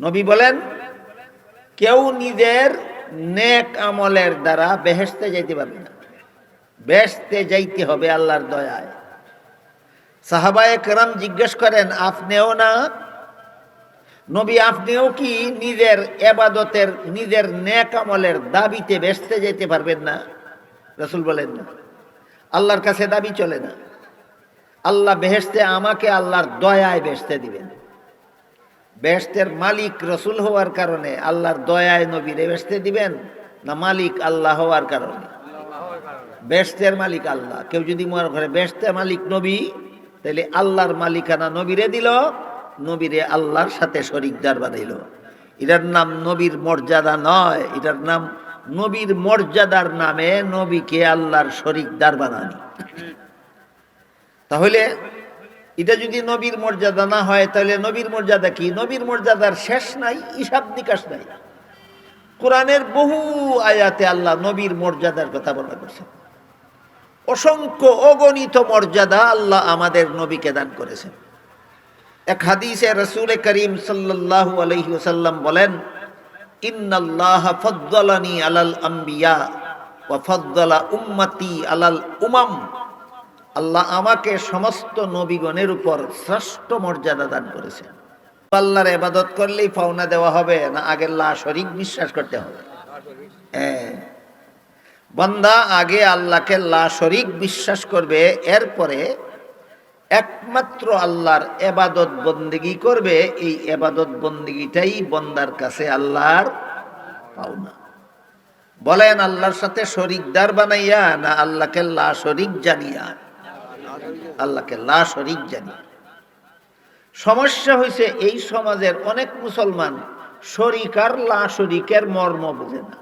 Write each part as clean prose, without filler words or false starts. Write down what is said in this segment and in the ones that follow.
নবী বলেন, কেউ নিজের নেক আমলের দ্বারা বেহেশতে যাইতে পারবে না। বেহেশতে যাইতে হবে আল্লাহর দয়ায়। সাহাবায়ে কেরাম জিজ্ঞেস করেন, আপনিও না নবী, আপনিও কি নিজের এবাদতের, নিজের নেক আমলের দাবিতে বেহেশতে যেতে পারবেন না? রাসূল বলেন, না, আল্লাহর কাছে দাবি চলে না। আল্লাহ বেহেশতে আমাকে আল্লাহর দয়ায় বেহেশতে দিবেন। বেহেশতের মালিক রসুল হওয়ার কারণে আল্লাহর দয়ায় নবীরে বেহেশতে দিবেন, না মালিক আল্লাহ হওয়ার কারণে? বেহেশতের মালিক আল্লাহ। কেউ যদি মনে করে বেহেশতের মালিক নবী, তাহলে আল্লাহর মালিকানা নবীরে দিল, নবীরে আল্লাহর সাথে শরীকদার বানাইল। এটার নাম নবীর মর্যাদা নয়, এটার নাম নবীর মর্যাদার নামে নবীকে আল্লাহর শরীকদার বানানি। তাহলে এটা যদি নবীর মর্যাদা না হয়, তাহলে নবীর মর্যাদা কি? নবীর মর্যাদার শেষ নাই, হিসাব নিকাশ নাই। কোরআনের বহু আয়াতে আল্লাহ নবীর মর্যাদার কথা বলা করছেন। অসংখ্য অগণিত মর্যাদা আল্লাহ আমাদের নবীকে দান করেছেন। এক হাদিসে রাসূল করিম সাল্লাল্লাহু আলাইহি ওয়াসাল্লাম বলেন, ইন্নাল্লাহা ফাদ্দালানি আলাল আম্বিয়া ওয়া ফাদ্দালা উম্মতি আলাল উমাম। আল্লাহ আমাকে সমস্ত নবীগণের উপর শ্রেষ্ঠ মর্যাদা দান করেছেন। আল্লাহর ইবাদত করলেই পাওনা দেওয়া হবে, না আগে লা শরীক বিশ্বাস করতে হবে? বান্দা আগে আল্লাহকে লা শরীক বিশ্বাস করবে, এরপরে একমাত্র আল্লাহর ইবাদত বন্দেগী করবে। এই ইবাদত বন্দেগীটাই বান্দার কাছে আল্লাহর পাওনা। বলেন, আল্লাহর সাথে শরীকদার বানাইয়া, না আল্লাহকে লা শরীক জানিয়া? আল্লাহকে লা শরীক জানি। সমস্যা হয়েছে, এই সমাজের অনেক মুসলমান শরীক আর লা শরীকের মর্ম বুঝে না।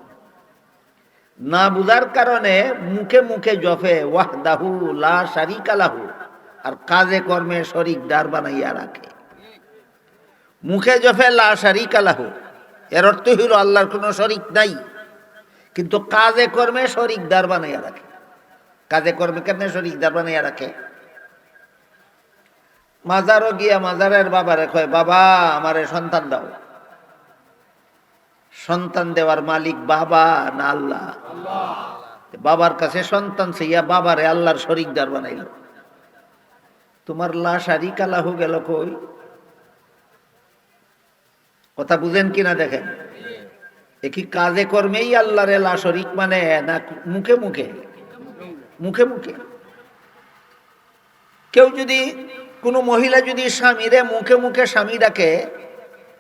না বুঝার কারণে মুখে মুখে জপে ওয়াহদাহু লা শারীকা লাহু, আর কাজে কর্মে শরীকদার বানাইয়া রাখে। মুখে জপে লা শারীকা লাহু, এর অর্থ হইল আল্লাহর কোনো শরীক নাই, কিন্তু কাজে কর্মে শরীকদার বানাইয়া রাখে। কাজে কর্মে কেন শরীকদার বানাইয়া রাখে? মাজারও গিয়া মাজারের বাবারে কয়, বাবা আমারে সন্তান দাও। সন্তান দেওয়ার মালিক বাবা না আল্লাহ? বাবার কাছে সন্তান চাইয়া বাবারে আল্লাহর শরীকদার বানাইল। তোমার লা শারীকা লাহু গেল কই? কথা বুঝেন কিনা দেখেন। এ কি কাজে কর্মেই আল্লাহরে লা শরীক মানে, না মুখে মুখে? মুখে মুখে। কেউ যদি, কোনো মহিলা যদি স্বামীরে মুখে মুখে স্বামী ডাকে,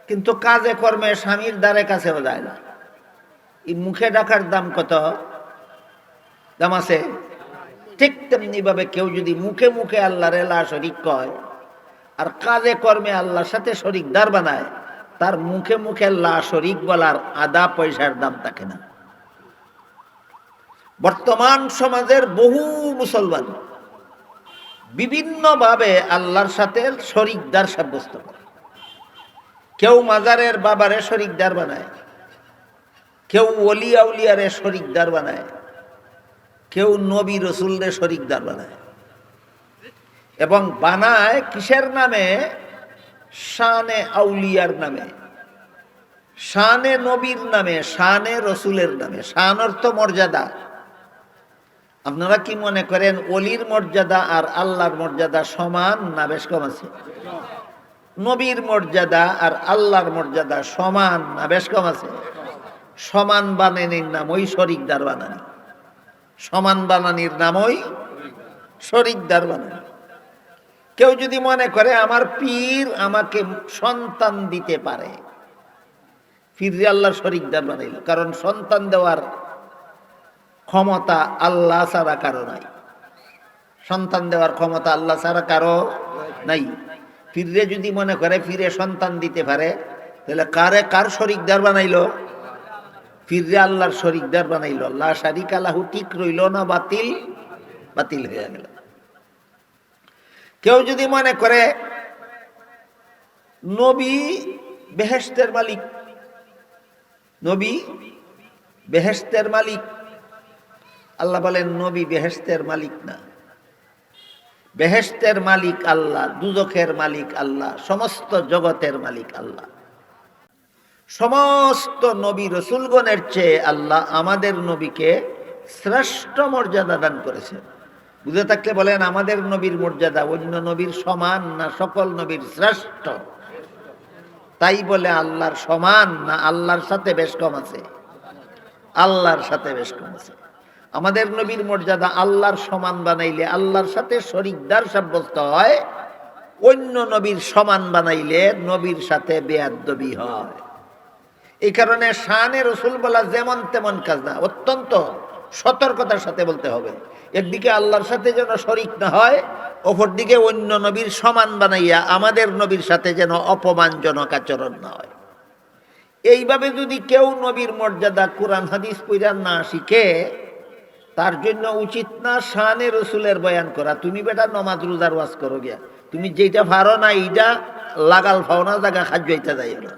কিন্তু কাজে কর্মে স্বামীর দ্বারে কাছেও যায় না, এই মুখে ডাকার দাম কত? দাম আছে? ঠিক তেমনি ভাবে কেউ যদি মুখে মুখে আল্লাহরে লা শরীক কয়, আর কাজে কর্মে আল্লাহর সাথে শরীকদার বানায়, তার মুখে মুখে লা শরীক বলার আদা পয়সার দাম থাকে না। বর্তমান সমাজের বহু মুসলমান বিভিন্নভাবে আল্লাহর সাথে শরীকদার সাব্যস্ত করে। কেউ মাজারের বাবারে শরীকদার বানায়, কেউ ওলি আউলিয়ারে শরীকদার বানায়, কেউ নবী রসুলরে শরীকদার বানায়। এবং বানায় কিসের নামে? শানে আউলিয়ার নামে, শানে নবীর নামে, শানে রসুলের নামে। শান অর্থ মর্যাদা। আপনারা কি মনে করেন ওলির মর্যাদা আর আল্লাহর মর্যাদা সমান, না বেশ কম আছে? নবীর মর্যাদা আর আল্লাহর মর্যাদা সমান, না বেশ কম আছে? সমান বানানির নাম ওই শরীকদার বানানি। সমান বানানির নাম ওই শরীকদার বানানি। কেউ যদি মনে করে আমার পীর আমাকে সন্তান দিতে পারে, পীররে আল্লাহর শরীকদার বানাইল। কারণ সন্তান দেওয়ার ক্ষমতা আল্লাহ ছাড়া কারো নাই। সন্তান দেওয়ার ক্ষমতা আল্লাহ ছাড়া কারো নাই। পীররে যদি মনে করে পীরে সন্তান দিতে পারে, তাহলে কার শরীকদার বানাইলো? পীররে আল্লাহর শরীকদার বানাইলো। লা শারীকা লাহু ঠিক রইল না বাতিল হয়ে গেল। কেউ যদি মনে করে নবী বেহেশতের মালিক, নবী বেহেশতের মালিক, আল্লাহ বলেন নবী বেহেশতের মালিক না। বেহেশতের মালিক আল্লাহ, দুজখের মালিক আল্লাহ, সমস্ত জগতের মালিক আল্লাহ। সমস্ত নবী রসুলগণের চেয়ে আল্লাহ আমাদের নবীকে শ্রেষ্ঠ মর্যাদা দান করেছেন। বুঝে থাকলে বলেন, আমাদের নবীর মর্যাদা অন্য নবীর সমান না সকল নবীর শ্রেষ্ঠ? তাই বলে আল্লাহর সমান না আল্লাহর সাথে বেশ কম আছে? আল্লাহর সাথে বেশ কম আছে। আমাদের নবীর মর্যাদা আল্লাহর সমান বানাইলে আল্লাহর সাথে শরীকদার সাব্যস্ত হয়, অন্য নবীর সমান বানাইলে নবীর সাথে বেয়াদবি হয়। এই কারণে শানে রসুল বলা যেমন তেমন কাজ না, অত্যন্ত সতর্কতার সাথে বলতে হবে। একদিকে আল্লাহর সাথে যেন শরীক না হয়, অপরদিকে অন্য নবীর সমান বানাইয়া আমাদের নবীর সাথে যেন অপমানজনক আচরণ না হয়। এইভাবে যদি কেউ নবীর মর্যাদা কোরআন হাদিস পড়া না শিখে, তার জন্য উচিত না শানে রসুলের বয়ান করা। তুমি বেটা নমাজ রোজার ওয়াজ করো গিয়া, তুমি যেটা পারো না এইটা লাগাল ফাও না, জায়গা খাদ্যইতে যাই না।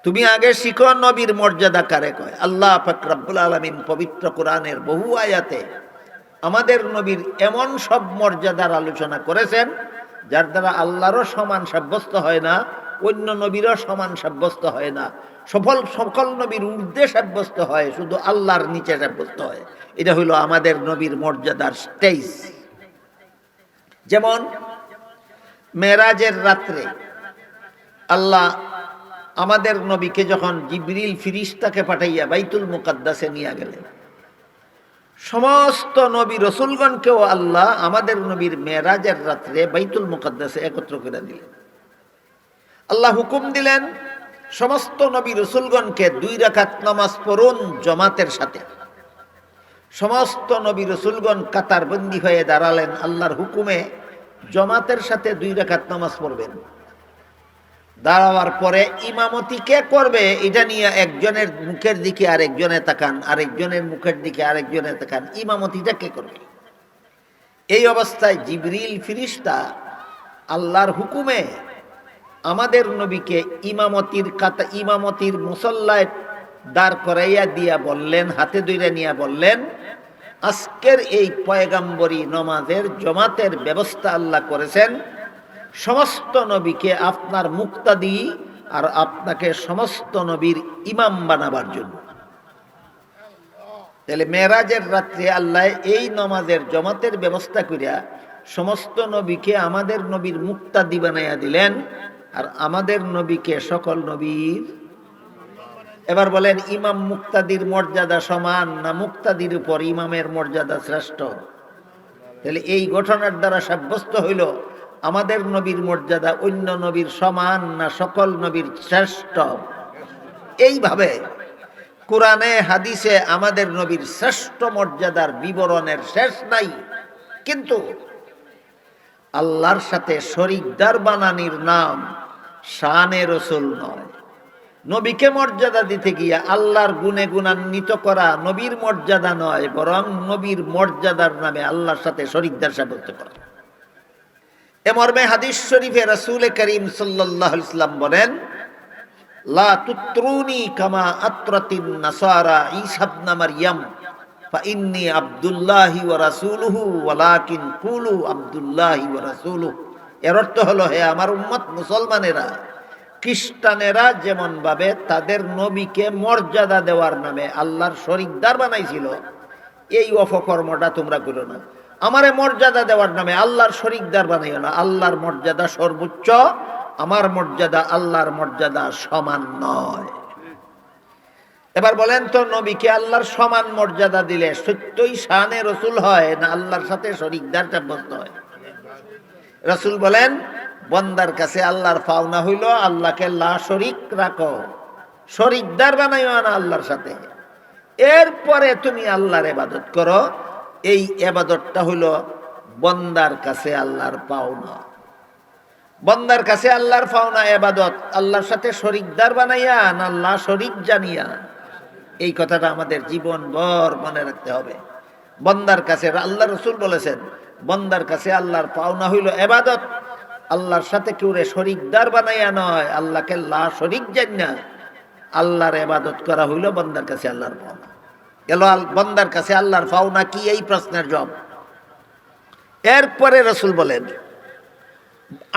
তুমি আগে শিখো নবীর মর্যাদা কারে কয়। আল্লাহ পাক রব্বুল আলামিন পবিত্র কোরআনের বহু আয়াতে আমাদের নবীর এমন সব মর্যাদার আলোচনা করেছেন যার দ্বারা আল্লাহরও সমান সাব্যস্ত হয় না, অন্য নবীরও সমান সাব্যস্ত হয় না, সকল নবীর ঊর্ধ্বে সাব্যস্ত হয়, শুধু আল্লাহর নিচে সাব্যস্ত হয়। এটা হইল আমাদের নবীর মর্যাদার স্টেজ। যেমন মেরাজের রাত্রে আল্লাহ আমাদের নবীকে যখন জিবরিল ফিরিস্তাকে পাঠাইয়া বাইতুল মুকাদ্দাসে নিয়ে গেলেন, সমস্ত নবী রসুলগণকেও আল্লাহ আমাদের নবীর মেরাজের রাত্রে বাইতুল মুকাদ্দাসে একত্র করে দিলেন। আল্লাহ হুকুম দিলেন সমস্ত নবী রসুলগণকে 2 রাকাত নামাজ পড়ুন জামাতের সাথে। সমস্ত নবী রসুলগণ কাতারবন্দি হয়ে দাঁড়ালেন আল্লাহর হুকুমে, জামাতের সাথে 2 রাকাত নামাজ পড়বেন। দাঁড়াবার পরে ইমামতি কে করবে এটা নিয়ে একজনের মুখের দিকে আরেকজনে তাকান, আরেকজনের মুখের দিকে আরেকজনে তাকান, ইমামতিটা কে করবে? এই অবস্থায় জিবরিল ফিরিস্তা আল্লাহর হুকুমে আমাদের নবীকে ইমামতির মুসল্লায় দাঁড় করাইয়া দিয়া বললেন, হাতে ধরে নিয়ে বললেন, আজকের এই পয়গাম্বরী নমাজের জামাতের ব্যবস্থা আল্লাহ করেছেন সমস্ত নবীকে আপনার মুক্তাদি আর আপনাকে সমস্ত নবীর ইমাম বানাবার জন্য। তাহলে মেরাজের রাত্রে আল্লাহ এই নমাজের জামাতের ব্যবস্থা করিয়া সমস্ত নবীকে আমাদের নবীর মুক্তাদি বানাইয়া দিলেন, আর আমাদের নবীকে সকল নবীর। এবার বলেন, ইমাম মুক্তাদির মর্যাদা সমান না মুক্তাদির উপর ইমামের মর্যাদা শ্রেষ্ঠ? তাহলে এই ঘটনার দ্বারা সাব্যস্ত হইল আমাদের নবীর মর্যাদা অন্য নবীর সমান না সকল নবীর শ্রেষ্ঠ। এইভাবে কোরআনে হাদিসে আমাদের নবীর শ্রেষ্ঠ মর্যাদার বিবরণের শেষ নাই। কিন্তু আল্লাহর সাথে শরীকদার বানানির নাম শানে রসুল নয়। নবীকে মর্যাদা দিতে গিয়া আল্লাহর গুণে গুণান্বিত করা নবীর মর্যাদা নয়, বরং নবীর মর্যাদার নামে আল্লাহর সাথে শরীকদার সাব্যস্ত করা। এ মর্মে হাদিস শরীফে রাসূল করিম সাল্লাল্লাহু আলাইহি ওয়াসাল্লাম বলেন, লা তুত্রুনি কামা আত্রাতিন নাসারা ঈসা ইবনে মারইয়াম ফাইন্নী আব্দুল্লাহি ওয়া রাসূলুহু ওয়ালাকিন কুলু আব্দুল্লাহি ওয়া রাসূলুহু। এর অর্থ হলো, হে আমার উম্মত মুসলমানেরা, খ্রিস্টানেরা যেমন ভাবে তাদের নবীকে মর্যাদা দেওয়ার নামে আল্লাহর শরীকদার বানাইছিল, এই অপকর্মটা তোমরা করো না। আমারে মর্যাদা দেওয়ার নামে আল্লাহর শরীকদার বানাইও না। আল্লাহর মর্যাদা সর্বোচ্চ, আমার মর্যাদা আল্লাহর মর্যাদা সমান নয়। এবার বলেন তো, নবীকে আল্লাহর সমান মর্যাদা দিলে সত্যই শানে রসুল হয় না আল্লাহর সাথে শরীকদার সাব্যস্ত হয়? রাসূল বলেন, বন্দার কাছে আল্লাহর পাওনা হইল আল্লাহকে লা শরীক রাখো, শরীকদার বানাইও না আল্লাহর সাথে। এরপরে তুমি আল্লাহর ইবাদত করো। এই ইবাদতটা হইল বন্দার কাছে আল্লাহর পাওনা। বন্দার কাছে আল্লাহর পাওনা ইবাদত আল্লাহর সাথে শরীকদার বানাইয়া না আল্লাহ শরীক জানিয়া। এই কথাটা আমাদের জীবন ভর মনে রাখতে হবে। বন্দার কাছে আল্লাহ রাসূল বলেছেন, বন্দার কাছে আল্লাহর পাওনা হইল ইবাদত, আল্লাহর সাথে কেউ শরীকদার বানাইয়া নয়, আল্লাহকে লা শরীক জানিয়া আল্লাহর ইবাদত করা হইল বন্দার কাছে আল্লাহর পাওনা। গেল বন্দার কাছে আল্লাহর পাওনা কি, এই প্রশ্নের জবাব। এরপরে রাসূল বলেন,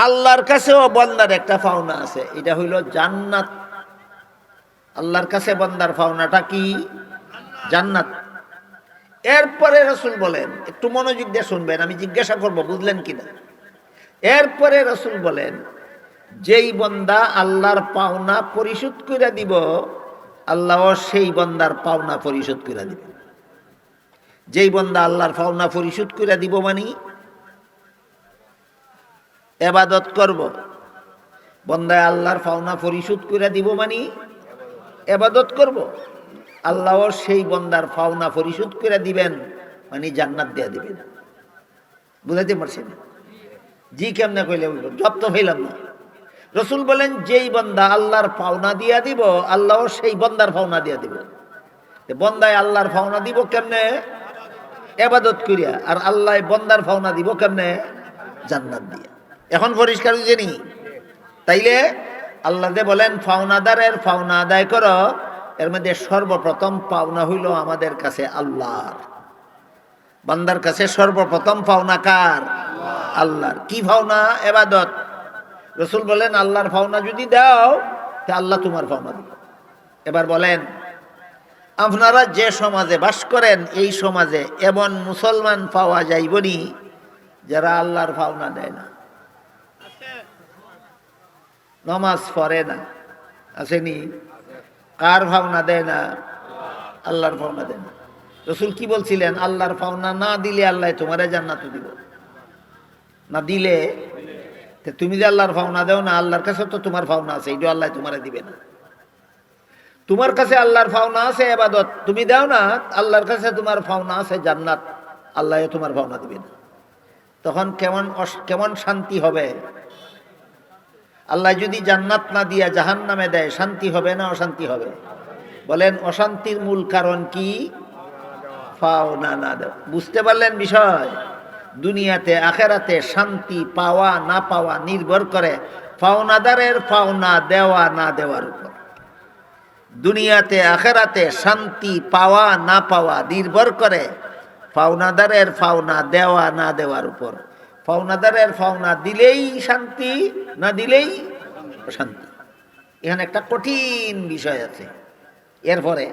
আল্লাহর কাছেও বন্দার একটা পাওনা আছে, এটা হইল জান্নাত। আল্লাহর কাছে বান্দার পাওনাটা কি? জান্নাত। এরপরে রাসূল বলেন, একটু মনোযোগ দিয়ে শুনবেন, আমি জিজ্ঞাসা করব বুঝলেন কিনা। এরপরে রাসূল বলেন, যেই বান্দা আল্লাহর পাওনা পরিশোধ করে দিব, আল্লাহ সেই বান্দার পাওনা পরিশোধ করে দিবে। যেই বান্দা আল্লাহর পাওনা পরিশোধ করে দিব মানে ইবাদত করব, বান্দায় আল্লাহর পাওনা পরিশোধ করে দিব মানে ইবাদত করব, আল্লাহ সেই বান্দার পাওনা পরিশোধ করে দিবেন মানে জান্নাত দিয়ে দিবেন। বুঝাইতে পারছেন? জি কেমনে কইলে জব তো হইলাম না। রাসূল বলেন, যেই বান্দা আল্লাহর পাওনা দিয়া দিব, আল্লাহ সেই বান্দার পাওনা দিয়া দিব। বান্দায় আল্লাহর পাওনা দিব কেমনে? ইবাদত করিয়া। আর আল্লাহ বান্দার পাওনা দিব কেমনে? জান্নাত দিয়া। এখন পরিষ্কার হইছে নি? তাইলে আল্লাহ যে বলেন পাওনাদারের পাওনা আদায় করো, এর মধ্যে সর্বপ্রথম পাওনা হইল আমাদের কাছে আল্লাহর। বান্দার কাছে সর্বপ্রথম পাওনা কার? আল্লাহর। কি পাওনা? ইবাদত। রাসূল বলেন, আল্লাহর পাওনা যদি দাও তা আল্লাহ তোমার পাওনা দিবে। এবার বলেন, আপনারা যে সমাজে বাস করেন, এই সমাজে এমন মুসলমান পাওয়া যাইবনি যারা আল্লাহর পাওনা দেয় না, নামাজ পড়ে না। আসেনি? কার পাওনা দেয় না? আল্লাহর পাওনা দেয় না। রাসূল কি বলছিলেন? আল্লাহর পাওনা না দিলে আল্লাহ তোমারে জান্নাত দিব না। দিলে তুমি যে আল্লাহর পাওনা দেও না, আল্লাহর কাছে তো তোমার পাওনা আছে, এইটা আল্লাহ তোমারে দিবে না। তোমার কাছে আল্লাহর পাওনা আছে ইবাদত, তুমি দাও না, আল্লাহর কাছে তোমার পাওনা আছে জান্নাত, আল্লাহ তোমার পাওনা দিবে না। তখন কেমন শান্তি হবে? আল্লাহ যদি জান্নাত না দিয়া জাহান্নামে দেয়, শান্তি হবে না অশান্তি হবে? বলেন, অশান্তির মূল কারণ কি? পাওনা না দেওয়া। বুঝতে পারলেন বিষয়? দুনিয়াতে আখেরাতে শান্তি পাওয়া না পাওয়া নির্ভর করে পাওনাদারের পাওনা দেওয়া না দেওয়ার উপর। দুনিয়াতে আখেরাতে শান্তি পাওয়া না পাওয়া নির্ভর করে পাওনাদারের পাওনা দেওয়া না দেওয়ার উপর। পাওনাদারের পাওনা দিলেই শান্তি, না দিলেই অশান্তি। এখানে একটা কঠিন বিষয় আছে। এরপরে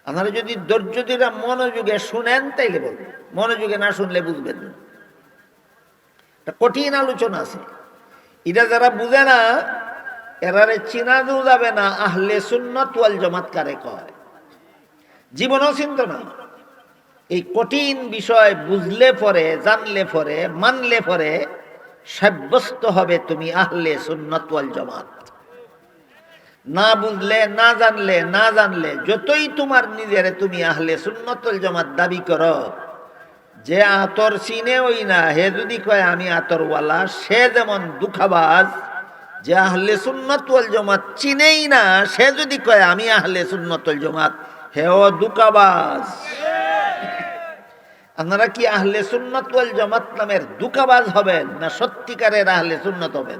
আপনারা যদি ধৈর্য ধরে মনোযোগে শুনেন তাইলে বলবেন, মনোযোগে না শুনলে বুঝবেন না। একটা কঠিন আলোচনা আছে, এটা যারা বুঝে না এরারে চিনানো যাবে না আহলে সুন্নাত ওয়াল জামাত কারে কয়, জীবনও চিন্ত না। এই কঠিন বিষয় বুঝলে পরে, জানলে পরে, মানলে পরে সাব্যস্ত হবে তুমি আহলে সুন্নাত ওয়াল জামাত। না বুঝলে, না জানলে যতই তোমার নিজেরে তুমি আহলে সুন্নাত ওয়াল জামাত দাবি করো, যে আতর চিনে ওই না, হে যদি কয় আমি আতরওয়ালা, সে যেমন দুঃখাবাজ। যে আহলে সুন্নাত ওয়াল জামাত চিনেই না, সে যদি কয় আমি আহলে সুন্নাত ওয়াল জামাত, হেও দুঃখাবাজ। আপনারা কি আহলে সুন্নাত ওয়াল জামাত নামের দুঃখাবাজ হবেন, না সত্যিকারের আহলে সুন্নাত হবেন?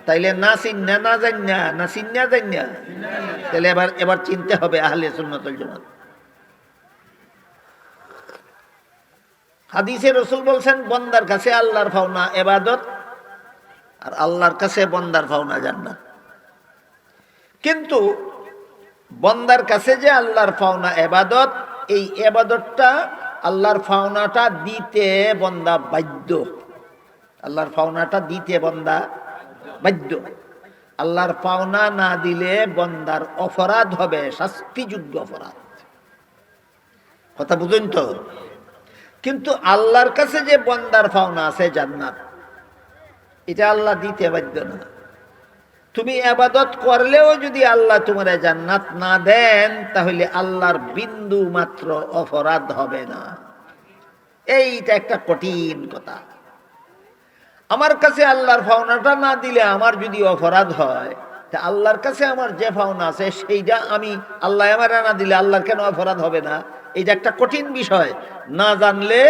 তাইলে না চিন্না না জান্না, না চিন্না জান্না, তাহলে এবার চিনতে হবে আহলে সুন্নাত ওয়াল জামাত। হাদিসে রাসূল বলছেন, বান্দার কাছে আল্লাহর পাওনা ইবাদত, আর আল্লাহর কাছে বান্দার পাওনা জান্নাত। কিন্তু বান্দার কাছে যে আল্লাহর পাওনা ইবাদত, এই ইবাদতটা আল্লাহর পাওনাটা দিতে বান্দা বাধ্য। আল্লাহর পাওনাটা দিতে বান্দা বাধ্য। আল্লাহর পাওনা না দিলে বান্দার অপরাধ হবে, শাস্তিযোগ্য অপরাধ। কথা বুঝুন তো? কিন্তু আল্লাহর কাছে যে বান্দার পাওনা আছে জান্নাত, এটা আল্লাহ দিতে বাধ্য না। তুমি ইবাদত করলেও যদি আল্লাহ তোমার জান্নাত না দেন, তাহলে আল্লাহর বিন্দু মাত্র অপরাধ হবে না। এইটা একটা কঠিন কথা। আমার কাছে আল্লাহর পাওনাটা না দিলে আমার যদি অপরাধ হয়, তা আল্লাহর কাছে আমার যে পাওনা আছে সেইটা আমি, আল্লাহ আমার না দিলে আল্লাহর কেন অপরাধ হবে না? এইটা একটা কঠিন বিষয়। না জানলে,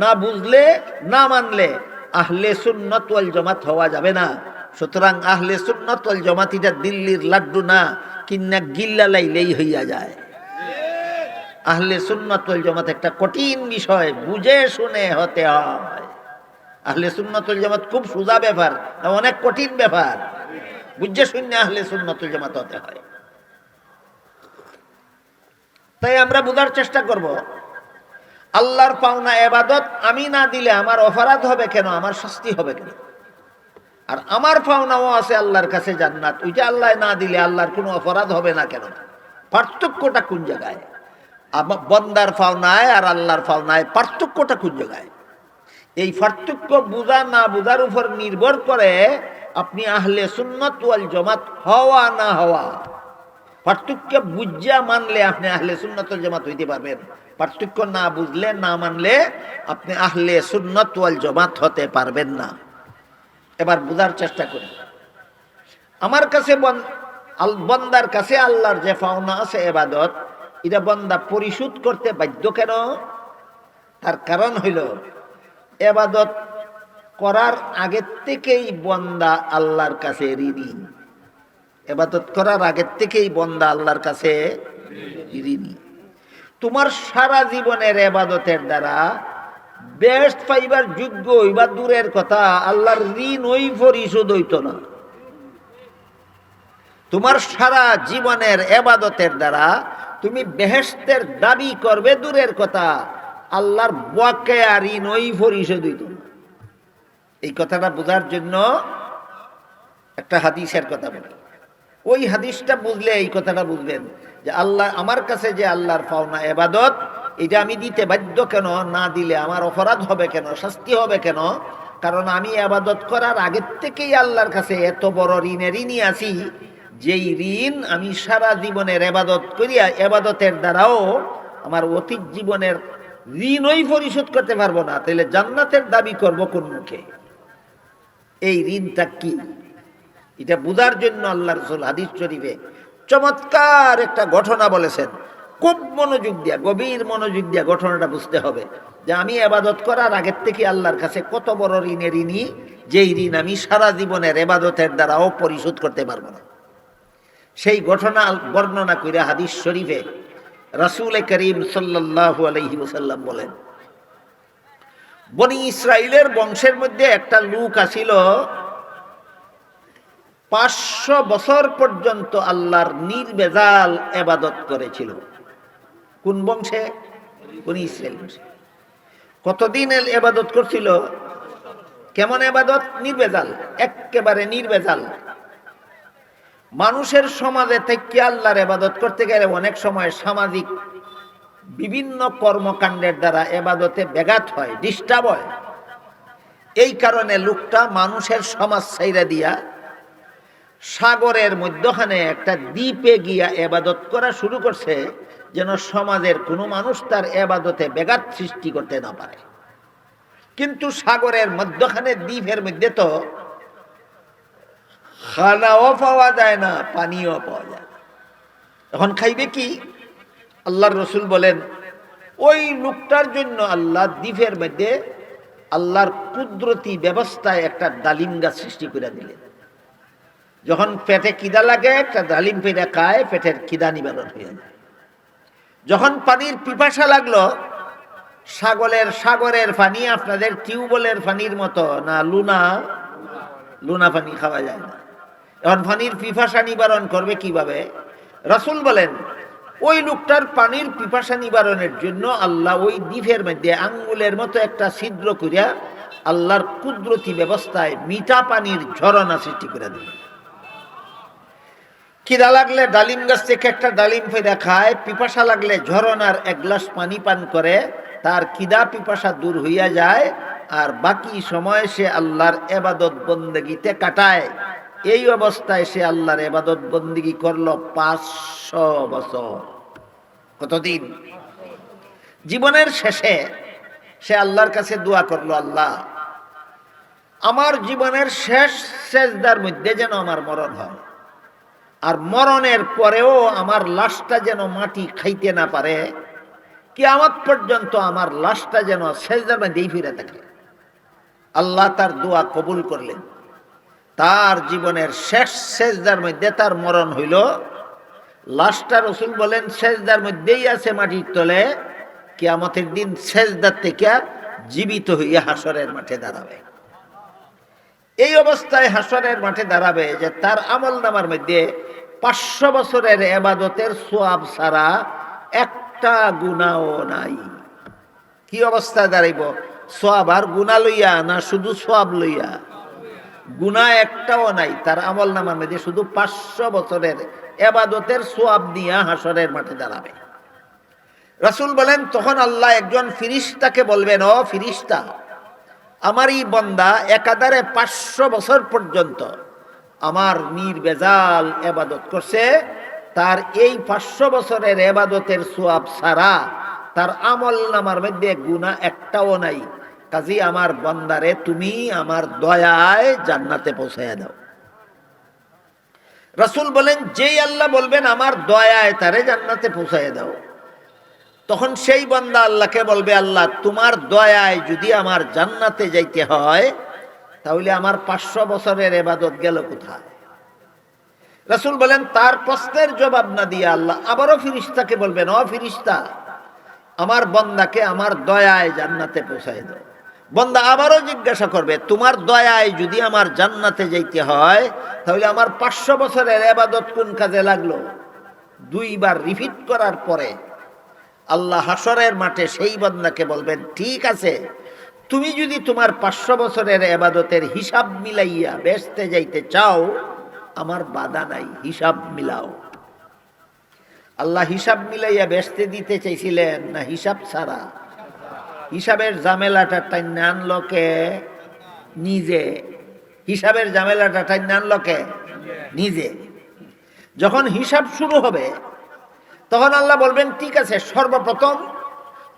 না বুঝলে, না মানলে আহলে সুন্নাত ওয়াল জামাত হওয়া যাবে না। সুতরাং আহলে সুন্নাত ওয়াল জামাত এটা দিল্লির লাড্ডু না, কিন্না গিল্লা লাইলেই হইয়া যায়। আহলে সুন্নাত ওয়াল জামাত একটা কঠিন বিষয়, বুঝে শুনে হতে হয়। আহলে সুন্নাত ওয়াল জামাত খুব সোজা ব্যাপার না, অনেক কঠিন ব্যাপার। বুঝে শূন্য আহলে সুন্নাত ওয়াল জামাত হতে হয়। তাই আমরা বোঝার চেষ্টা করব, আল্লাহর পাওনা ইবাদত আমি না দিলে আমার অপরাধ হবে কেন, আমার শাস্তি হবে কেন? আর আমার পাওনাও আছে আল্লাহর কাছে জান্নাত, ওইটা আল্লাহ না দিলে আল্লাহর কোনো অপরাধ হবে না কেন? পার্থক্যটা কোন জায়গায়? বন্দার পাওনায় আর আল্লাহর পাওনায় পার্থক্যটা কোন জায়গায়? এই পার্থক্য বুঝা না বুঝার উপর নির্ভর করে আপনি আহলে সুন্নাত ওয়াল জামাত হওয়া না হওয়া। পার্থক্য বুঝা মানলে আপনি আহলে সুন্নাত ওয়াল জামাত হইতে পারবেন, পার্থক্য না বুঝলে না মানলে আপনি আহলে সুন্নাত ওয়াল জামাত হতে পারবেন না। এবার বুঝার চেষ্টা করি, আমার কাছে বন্দার কাছে আল্লাহর যে পাওনা আছে ইবাদত, এটা বন্দা পরিশোধ করতে বাধ্য কেন? তার কারণ হইল ইবাদত করার আগের থেকেই বন্দা আল্লাহর কাছে ঋণী। ইবাদত করার আগের থেকেই বন্দা আল্লাহর কাছে ঋণী। তোমার সারা জীবনের ইবাদতের দ্বারা বেহেশত পাইবার যোগ্য হইবা দূরের কথা, আল্লাহর ঋণ ওই পরিশোধ হইত না। তোমার সারা জীবনের ইবাদতের দ্বারা তুমি বেহেশতের দাবি করবে দূরের কথা, আল্লাহর বকেয়া ঋণ ওই পরিশোধ হইত না। এই কথাটা বোঝার জন্য একটা হাদিসের কথা বলি, ওই হাদিসটা বুঝলে এই কথাটা বুঝবেন যে আল্লাহ আমার কাছে যে আল্লাহর পাওনা ইবাদত, এটা আমি দিতে বাধ্য কেন? না দিলে আমার অপরাধ হবে কেন, শাস্তি হবে কেন? কারণ আমি ইবাদত করার আগের থেকেই আল্লাহর কাছে এত বড় ঋণের ঋণী আছি, যেই ঋণ আমি সারা জীবনের ইবাদত করিয়া ইবাদতের দ্বারাও আমার অতীত জীবনের ঋণই পরিশোধ করতে পারবো না। তাহলে জান্নাতের দাবি করব কোন মুখে? এই ঋণটা কি, এটা বুঝার জন্য আল্লাহ রাসূল হাদিস শরীফে চমৎকার একটা ঘটনা বলেছেন। খুব মনোযোগ দিয়া, গভীর মনোযোগ দিয়া ঘটনাটা বুঝতে হবে যে আমি ইবাদত করার আগের থেকে আল্লাহর কাছে কত বড় ঋণের ঋণী, যেই ঋণ আমি সারা জীবনের ইবাদতের দ্বারাও পরিশোধ করতে পারবো না। সেই ঘটনা বর্ণনা কইরা হাদিস শরীফে রাসূল করিম সাল্লাল্লাহু আলাইহি ওয়াসাল্লাম বলেন, বনি ইসরাইলের বংশের মধ্যে একটা লোক আছিল, 500 বছর পর্যন্ত আল্লাহর নির্ভেজাল ইবাদত করেছিল। কোন বংশে? বনি ইসরাইল বংশে। কতদিন ইবাদত করছিল? কেমন ইবাদত? নির্ভেজাল, একেবারে নির্ভেজাল। মানুষের সমাজে থেকে আল্লাহর ইবাদত করতে গেলে অনেক সময় সামাজিক বিভিন্ন কর্মকাণ্ডের দ্বারা ইবাদতে ব্যাঘাত হয়, ডিস্টার্ব হয়। এই কারণে লোকটা মানুষের সমাজ ছাইরা দিয়া সাগরের মধ্যখানে একটা দ্বীপে গিয়া ইবাদত করা শুরু করছে, যেন সমাজের কোনো মানুষ তার ইবাদতে ব্যাঘাত সৃষ্টি করতে না পারে। কিন্তু সাগরের মধ্যখানে দ্বীপের মধ্যে তো খানাও পাওয়া যায় না, পানিও পাওয়া যায় না। এখন খাইবে কি? আল্লাহর রাসূল বলেন, ওই লোকটার জন্য আল্লাহ দ্বীপের মধ্যে আল্লাহর কুদরতি ব্যবস্থায় একটা ডালিম গাছ সৃষ্টি করে দিলেন। যখন পেটে খিদা লাগে একটা ডালিম পেড়ে খায়, পেটের খিদা নিবারণ হয়ে যায়। যখন পানির পিপাসা লাগলো, সাগরের পানি আপনাদের টিউবওয়েলের পানির মতো না, লুনা পানি খাওয়া যায় না। এখন পানির পিপাসা নিবারণ করবে কিভাবে? রাসূল বলেন, ওই লোকটার পানির পিপাসা নিবারণের জন্য আল্লাহ ওই দ্বীপের মধ্যে আঙ্গুলের মতো একটা ছিদ্র করিয়া আল্লাহর কুদরতি ব্যবস্থায় মিঠা পানির ঝরনা সৃষ্টি করে দিলেন। খিদা লাগলে ডালিম গাছ থেকে একটা ডালিম পেড়ে খায়, পিপাসা লাগলে ঝরনার এক গ্লাস পানি পান করে, তার খিদা পিপাসা দূর হইয়া যায়, আর বাকি সময় সে আল্লাহর ইবাদত বন্দেগীতে কাটায়। এই অবস্থায় সে আল্লাহর ইবাদত বন্দেগী করলো 500 বছর। কতদিন? জীবনের শেষে সে আল্লাহর কাছে দোয়া করলো, আল্লাহ আমার জীবনের শেষ সেজদার মধ্যে যেন আমার মরণ হয়, আর মরণের পরেও আমার লাশটা যেন মাটি খাইতে না পারে, কিয়ামত পর্যন্ত আমার লাশটা যেন সেজদার মধ্যেই ফিরে থাকে। আল্লাহ তার দোয়া কবুল করলেন। তার জীবনের শেষ সেজদার মধ্যে তার মরণ হইল। লাশটা রাসূল বলেন সেজদার মধ্যেই আছে মাটির তলে, কিয়ামতের দিন সেজদার থেকে জীবিত হইয়া হাসরের মাঠে দাঁড়াবে। এই অবস্থায় হাসরের মাঠে দাঁড়াবে যে তার আমল নামার মধ্যে 500 বছরের ইবাদতের সওয়াব ছাড়া একটা গুনাহও নাই। কি অবস্থায় দাঁড়াইব? সওয়াব আর গুনাহ লইয়া না শুধু সওয়াব লইয়া? গুনাহ একটাও নাই তার আমল নামার মধ্যে, শুধু 500 বছরের ইবাদতের সওয়াব দিয়া হাসরের মাঠে দাঁড়াবে। রাসূল বলেন তখন আল্লাহ একজন ফেরেশতাকে বলবেন, ও ফেরেশতা, আমার এই বান্দা একাধারে 500 বছর পর্যন্ত আমার নির্বেজাল ইবাদত করছে, তার এই 500 বছরের ইবাদতের সওয়াব ছাড়া তার আমল নামার মধ্যে গুনাহ একটাও নাই। কাজী আমার বান্দারে তুমি আমার দয়ায় জান্নাতে পৌঁছায়া দাও। রাসূল বলেন যেই আল্লাহ বলবেন আমার দয়ায় তারে জান্নাতে পৌঁছায়া দাও, তখন সেই বান্দা আল্লাহকে বলবে, আল্লাহ তোমার দয়ায় যদি আমার জান্নাতে যাইতে হয় তাহলে আমার 500 বছরের ইবাদত গেল কোথায়? রাসূল বলেন তার প্রশ্নের জবাব না দিয়ে আল্লাহ আবারও ফেরেশতাকে বলবেন, ও ফেরেশতা, আমার বান্দাকে আমার দয়ায় জান্নাতে পৌঁছায় দাও। বান্দা আবারও জিজ্ঞাসা করবে, তোমার দয়ায় যদি আমার জান্নাতে যাইতে হয় তাহলে আমার 500 বছরের ইবাদত কোন কাজে লাগলো? দুইবার রিপিট করার পরে আল্লাহ হাসরের মাঠে সেই বান্দাকে বলবেন, ঠিক আছে, তুমি যদি তোমার 500 বছরের ইবাদতের হিসাব মিলাইয়া বেহেশতে যাইতে চাও আমার বাধা নাই, হিসাব মিলাও। আল্লাহ হিসাব মিলাইয়া বেহেশতে দিতে চাইছিলেন না হিসাব ছাড়া? হিসাবের ঝামেলাটা টাইনে আনলো কে? নিজে। হিসাবের ঝামেলাটা টাইনে আনলো কে? নিজে। যখন হিসাব শুরু হবে তখন আল্লাহ বলবেন, ঠিক আছে, সর্বপ্রথম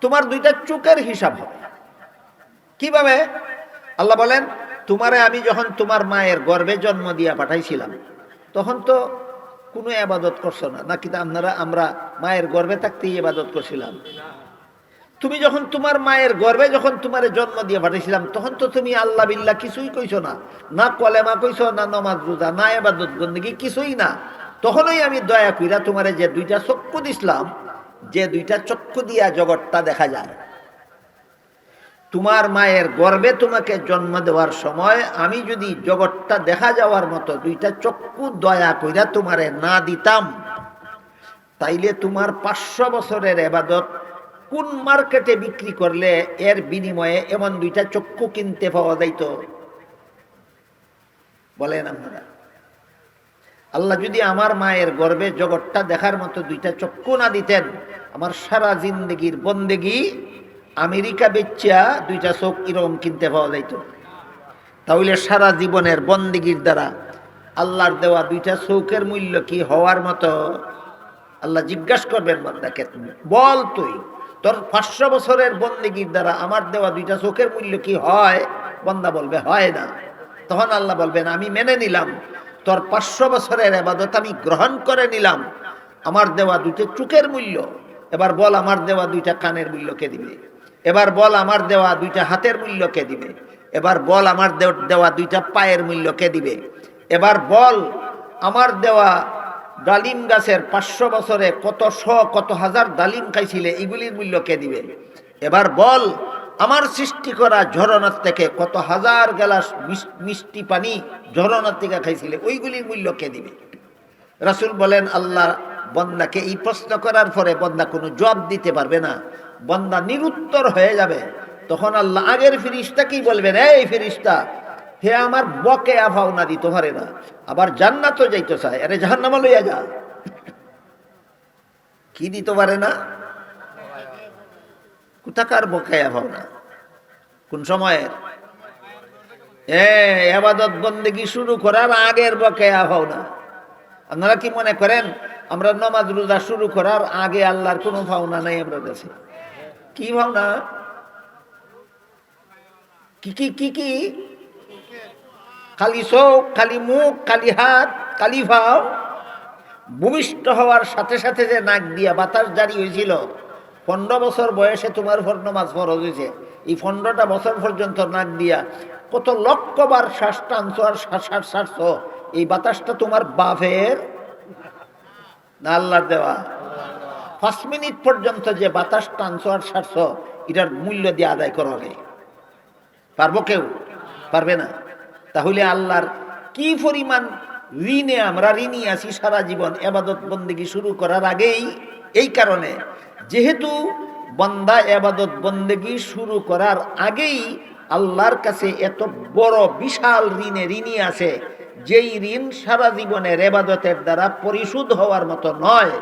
তোমার দুইটা চোখের হিসাব হবে। কিভাবে? আল্লাহ বলেন, তোমারে আমি যখন তোমার মায়ের গর্ভে জন্ম দিয়া পাঠাইছিলাম তখন তো কোনো ইবাদত করছো না, নাকি আমরা মায়ের গর্ভে থাকতেই ইবাদত করছিলাম? তুমি যখন তোমার মায়ের গর্ভে যখন তোমার জন্ম দিয়ে পাঠিয়েছিলাম তখন তো তুমি আল্লাহ বিল্লাহ কিছুই কইছো না, না কলেমা কইছো, না নামাজ রোজা, না ইবাদত বন্দেগী, কিছুই না। তখনই আমি দয়া কইরা তোমারে যে দুইটা চক্ষু দিছিলাম, যে দুইটা চক্ষু দিয়া জগৎটা দেখা যায়, তোমার মায়ের গর্ভে তোমাকে জন্ম দেওয়ার সময় আমি যদি জগৎটা দেখা যাওয়ার মতো দুইটা চক্ষু দয়া কইরা তোমারে না দিতাম তাইলে তোমার 500 বছরের ইবাদত কোন মার্কেটে বিক্রি করলে এর বিনিময়ে এমন দুইটা চক্ষু কিনতে পাওয়া যাইত? বলেন আপনারা। আল্লাহ যদি আমার মায়ের গর্ভে জগৎটা দেখার মতো দুইটা চক্ষু না দিতেন, আমার সারা জিন্দেগির বন্দেগি আমেরিকা বেচা দুইটা চোখ এরকম কিনতে পাওয়া যাইত। তাহলে সারা জীবনের বন্দেগির দ্বারা আল্লাহর দেওয়া দুইটা চোখের মূল্য কি হওয়ার মতো? আল্লাহ জিজ্ঞাসা করবেন বান্দাকে, বল তুই তোর 500 বছরের বন্দেগির দ্বারা আমার দেওয়া দুইটা চোখের মূল্য কি হয়? বান্দা বলবে হয় না। তখন আল্লাহ বলবেন, আমি মেনে নিলাম, তোর 500 বছরের ইবাদত আমি গ্রহণ করে নিলাম, আমার দেওয়া দুইটা চোখের মূল্য। এবার বল আমার দেওয়া দুইটা কানের মূল্য কে দিবে? এবার বল আমার দেওয়া দুইটা হাতের মূল্য কে দিবে? এবার বল আমার দেওয়া দুইটা পায়ের মূল্য কে দিবে? এবার বল আমার দেওয়া ডালিম গাছের 500 বছরে কত কত হাজার ডালিম খাইছিলে, এগুলির মূল্য কে দিবে? এবার বল আমার সৃষ্টি করা ঝরনার থেকে কত হাজার গ্লাস মিষ্টি পানি ঝরনার থেকে খাইছিলে, ওইগুলির মূল্য কে দিবে? রাসূল বলেন, আল্লাহ বান্দাকে এই প্রশ্ন করার পরে বান্দা কোনো জবাব দিতে পারবে না, বান্দা নিরুত্তর হয়ে যাবে। তখন আল্লাহ আগের ফেরেশতাকেই বলবেন, এই ফেরেশতা, হে আমার বকেয়া পাওনা দিতে পারে না, আবার জান্নাতও যাইতে চায়, আরে জাহান্নামে লইয়া যা। কি দিতে পারে না? কোথাকার বকেয়া পাওনা? কোন সময়ের? ইবাদত বন্দেগী শুরু করার আগের বকেয়া পাওনা। আপনারা কি মনে করেন আমরা নামাজ রোজা শুরু করার আগে আল্লাহর কোনো পাওনা নাই আমাদের কাছে? কি পাওনা? কি কি কি কি? খালি চোখ, খালি মুখ, খালি হাত, খালি পাও। ভূমিষ্ঠ হওয়ার সাথে সাথে যে নাক দিয়া বাতাস জারি হয়েছিল, 15 বছর বয়সে তোমার উপর নামাজ ফরজ হয়েছে, এই 15টা বছর পর্যন্ত নাক দিয়া কত লক্ষবার শ্বাস টানছো আর শ্বাস ছাড়ছো, এই বাতাসটা তোমার বাপের না আল্লাহর দেওয়া? 5 মিনিট পর্যন্ত যে বাতাস টানছো আর ছাড়ছো, এটার মূল্য দিয়ে আদায় করো। পারবো কেউ? পারবে না। তাহলে আল্লাহর কি পরিমাণ ঋণে আমরা ঋণী আছি সারা জীবন ইবাদত বন্দেগী শুরু করার আগেই। এই কারণে যেহেতু বান্দা ইবাদত বন্দেগী শুরু করার আগেই আল্লাহর কাছে এত বড় বিশাল ঋণে ঋণী আছে, যেই ঋণ সারা জীবনের ইবাদতের দ্বারা পরিশোধ হওয়ার মতো নয়,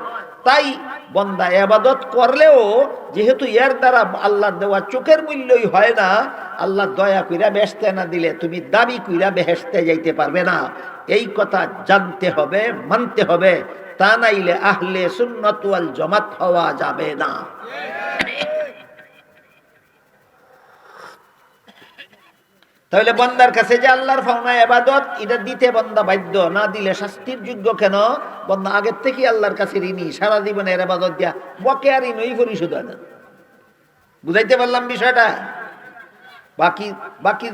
তাই বান্দা ইবাদত করলেও যেহেতু এর দ্বারা আল্লাহর দেওয়া চোখের মূল্যই হয় না, আল্লাহ দয়া কইরা বেহেশতে না দিলে তুমি দাবি কইরা বেহেশতে যাইতে পারবে না। এই কথা জানতে হবে, মানতে হবে, তা নাইলে আহলে সুন্নাত ওয়াল জামাত হওয়া যাবে না। তাহলে বান্দার কাছে যে আল্লাহর পাওনা ইবাদত, এটা দিতে বান্দা বাধ্য, না দিলে শাস্তির যোগ্য। কেন? বান্দা আগের থেকে আল্লাহর কাছে ঋণী, সারা জীবনের ইবাদত দিয়া বকেয়া ঋণই পরিশোধ হয় না। বুঝাইতে পারলাম বিষয়টা? বাকি বাকি